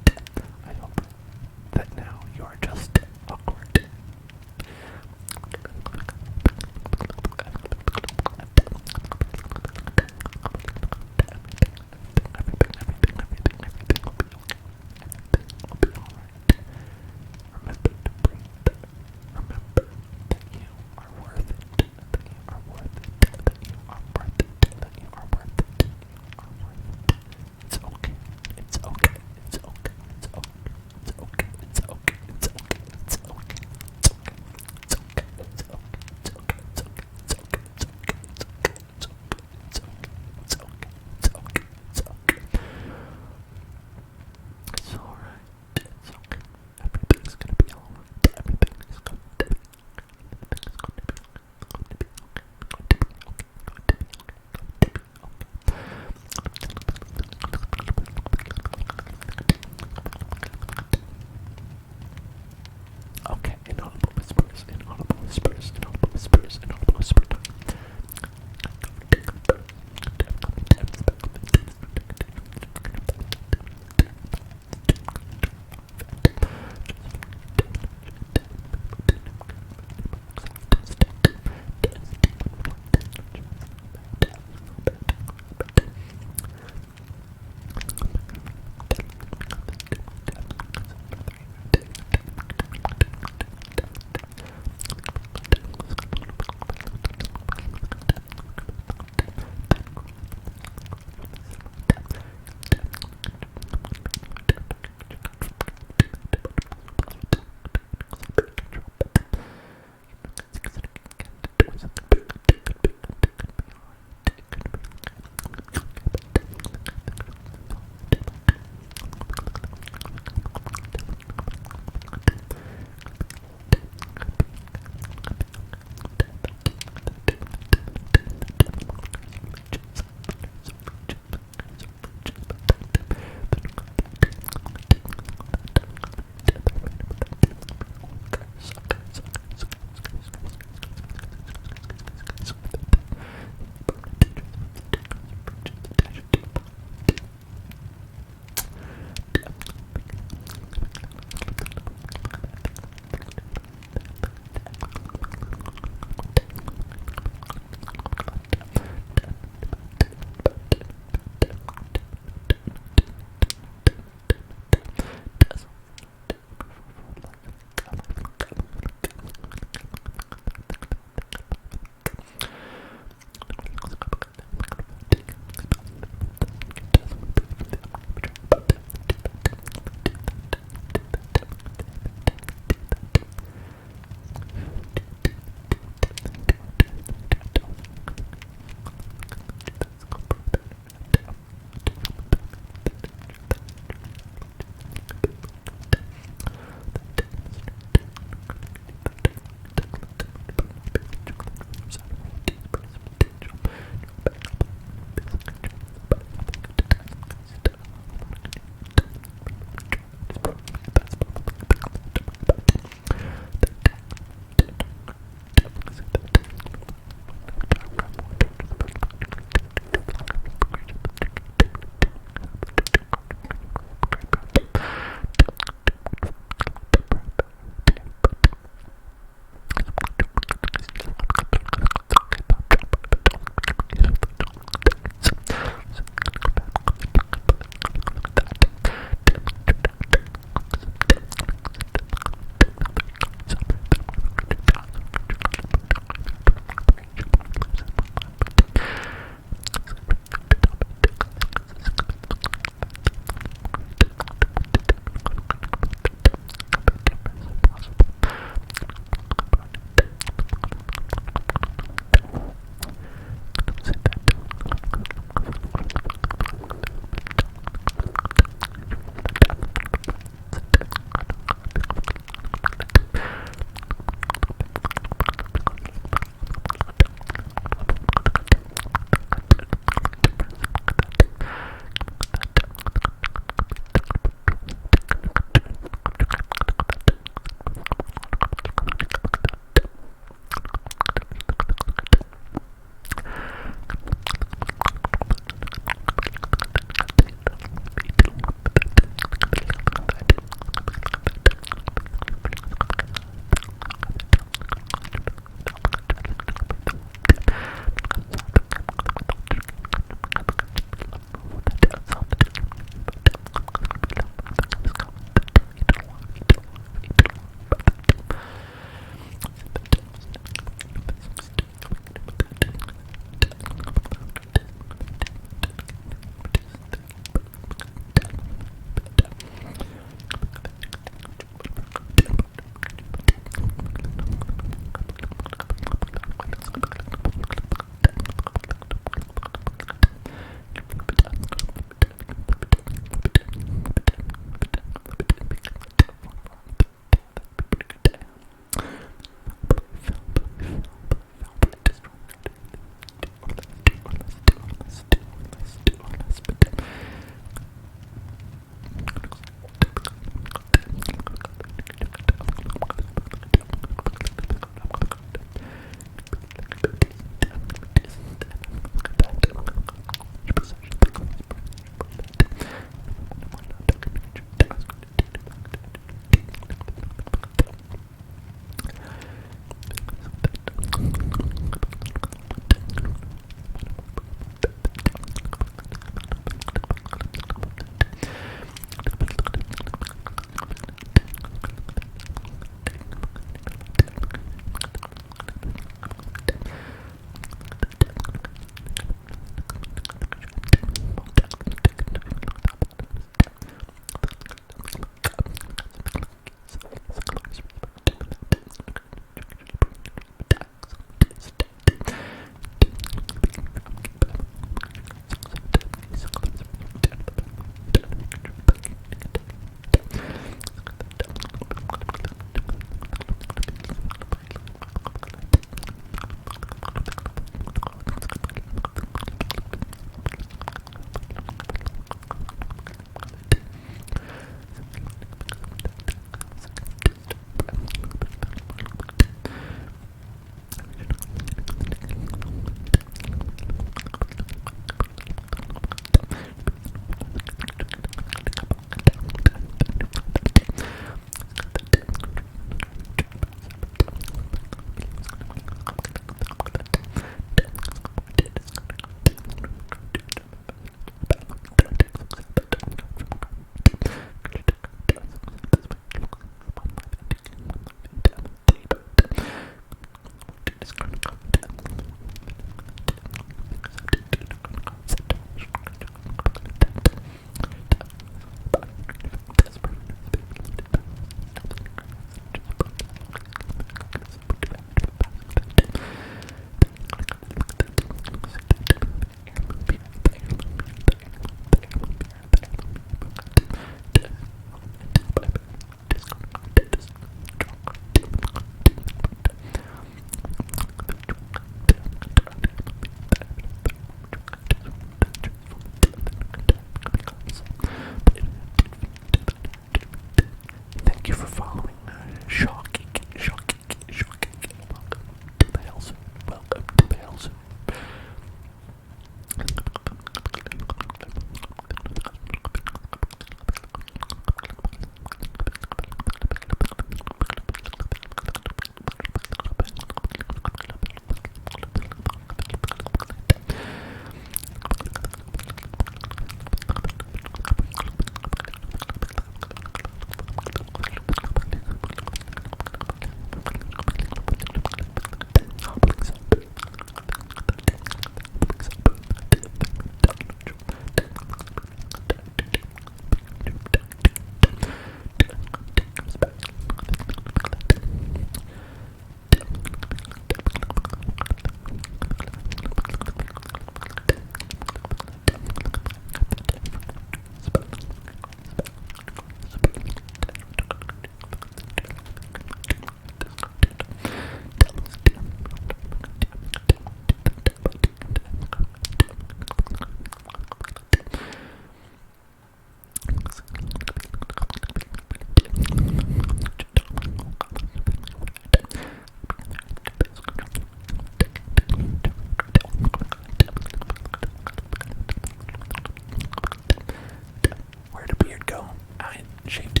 Speaker 1: Shaped.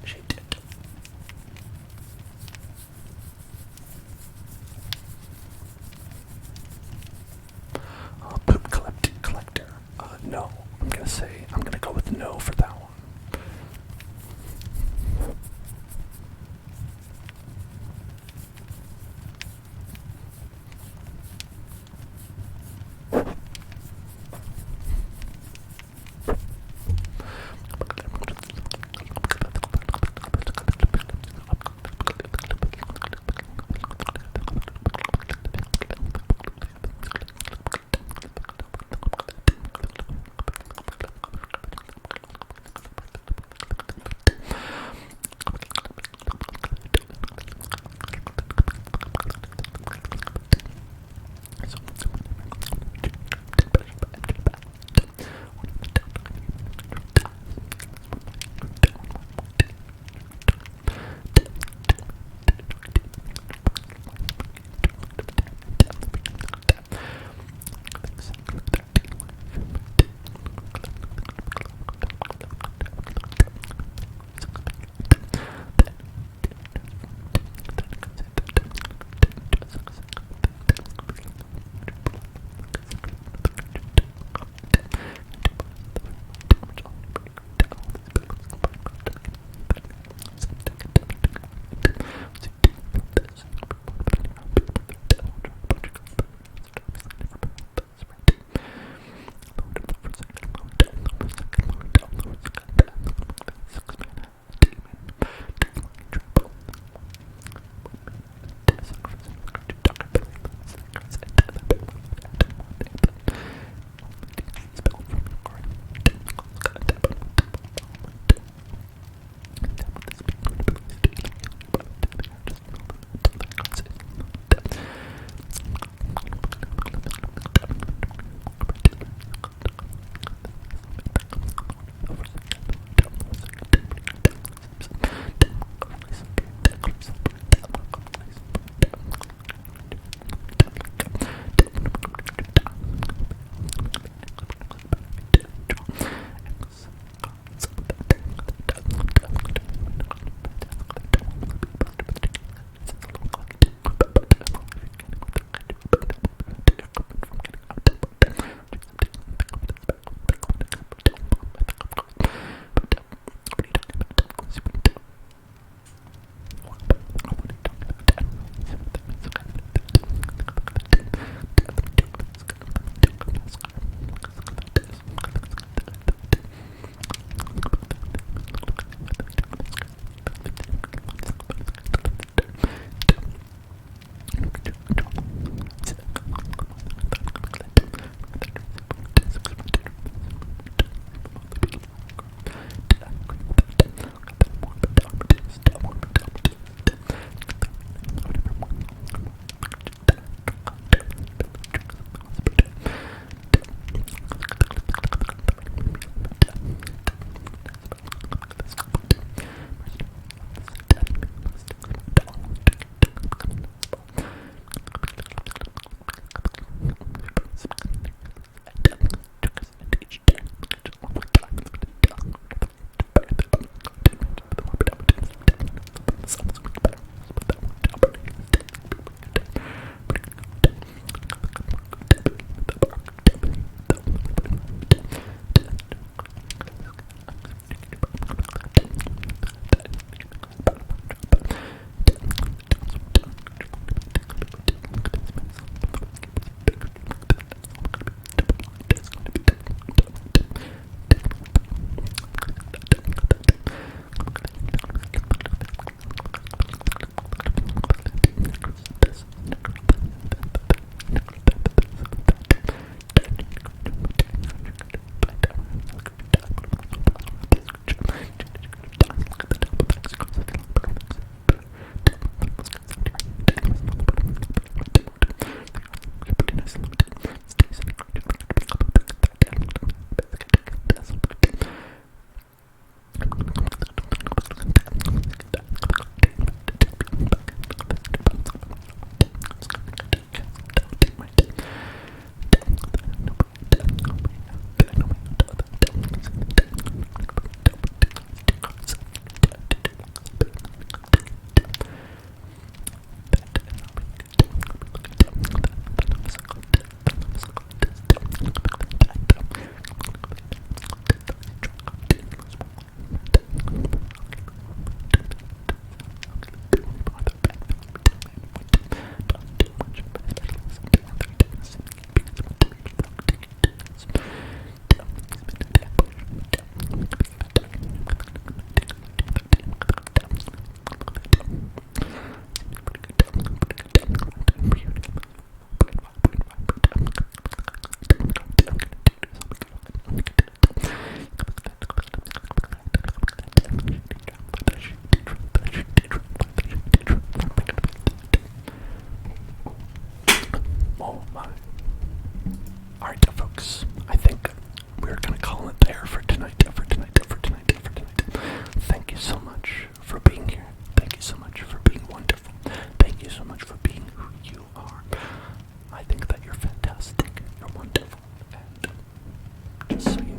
Speaker 1: Shaped it. Poop collector. No. I'm gonna go with no for that one.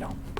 Speaker 1: y'all.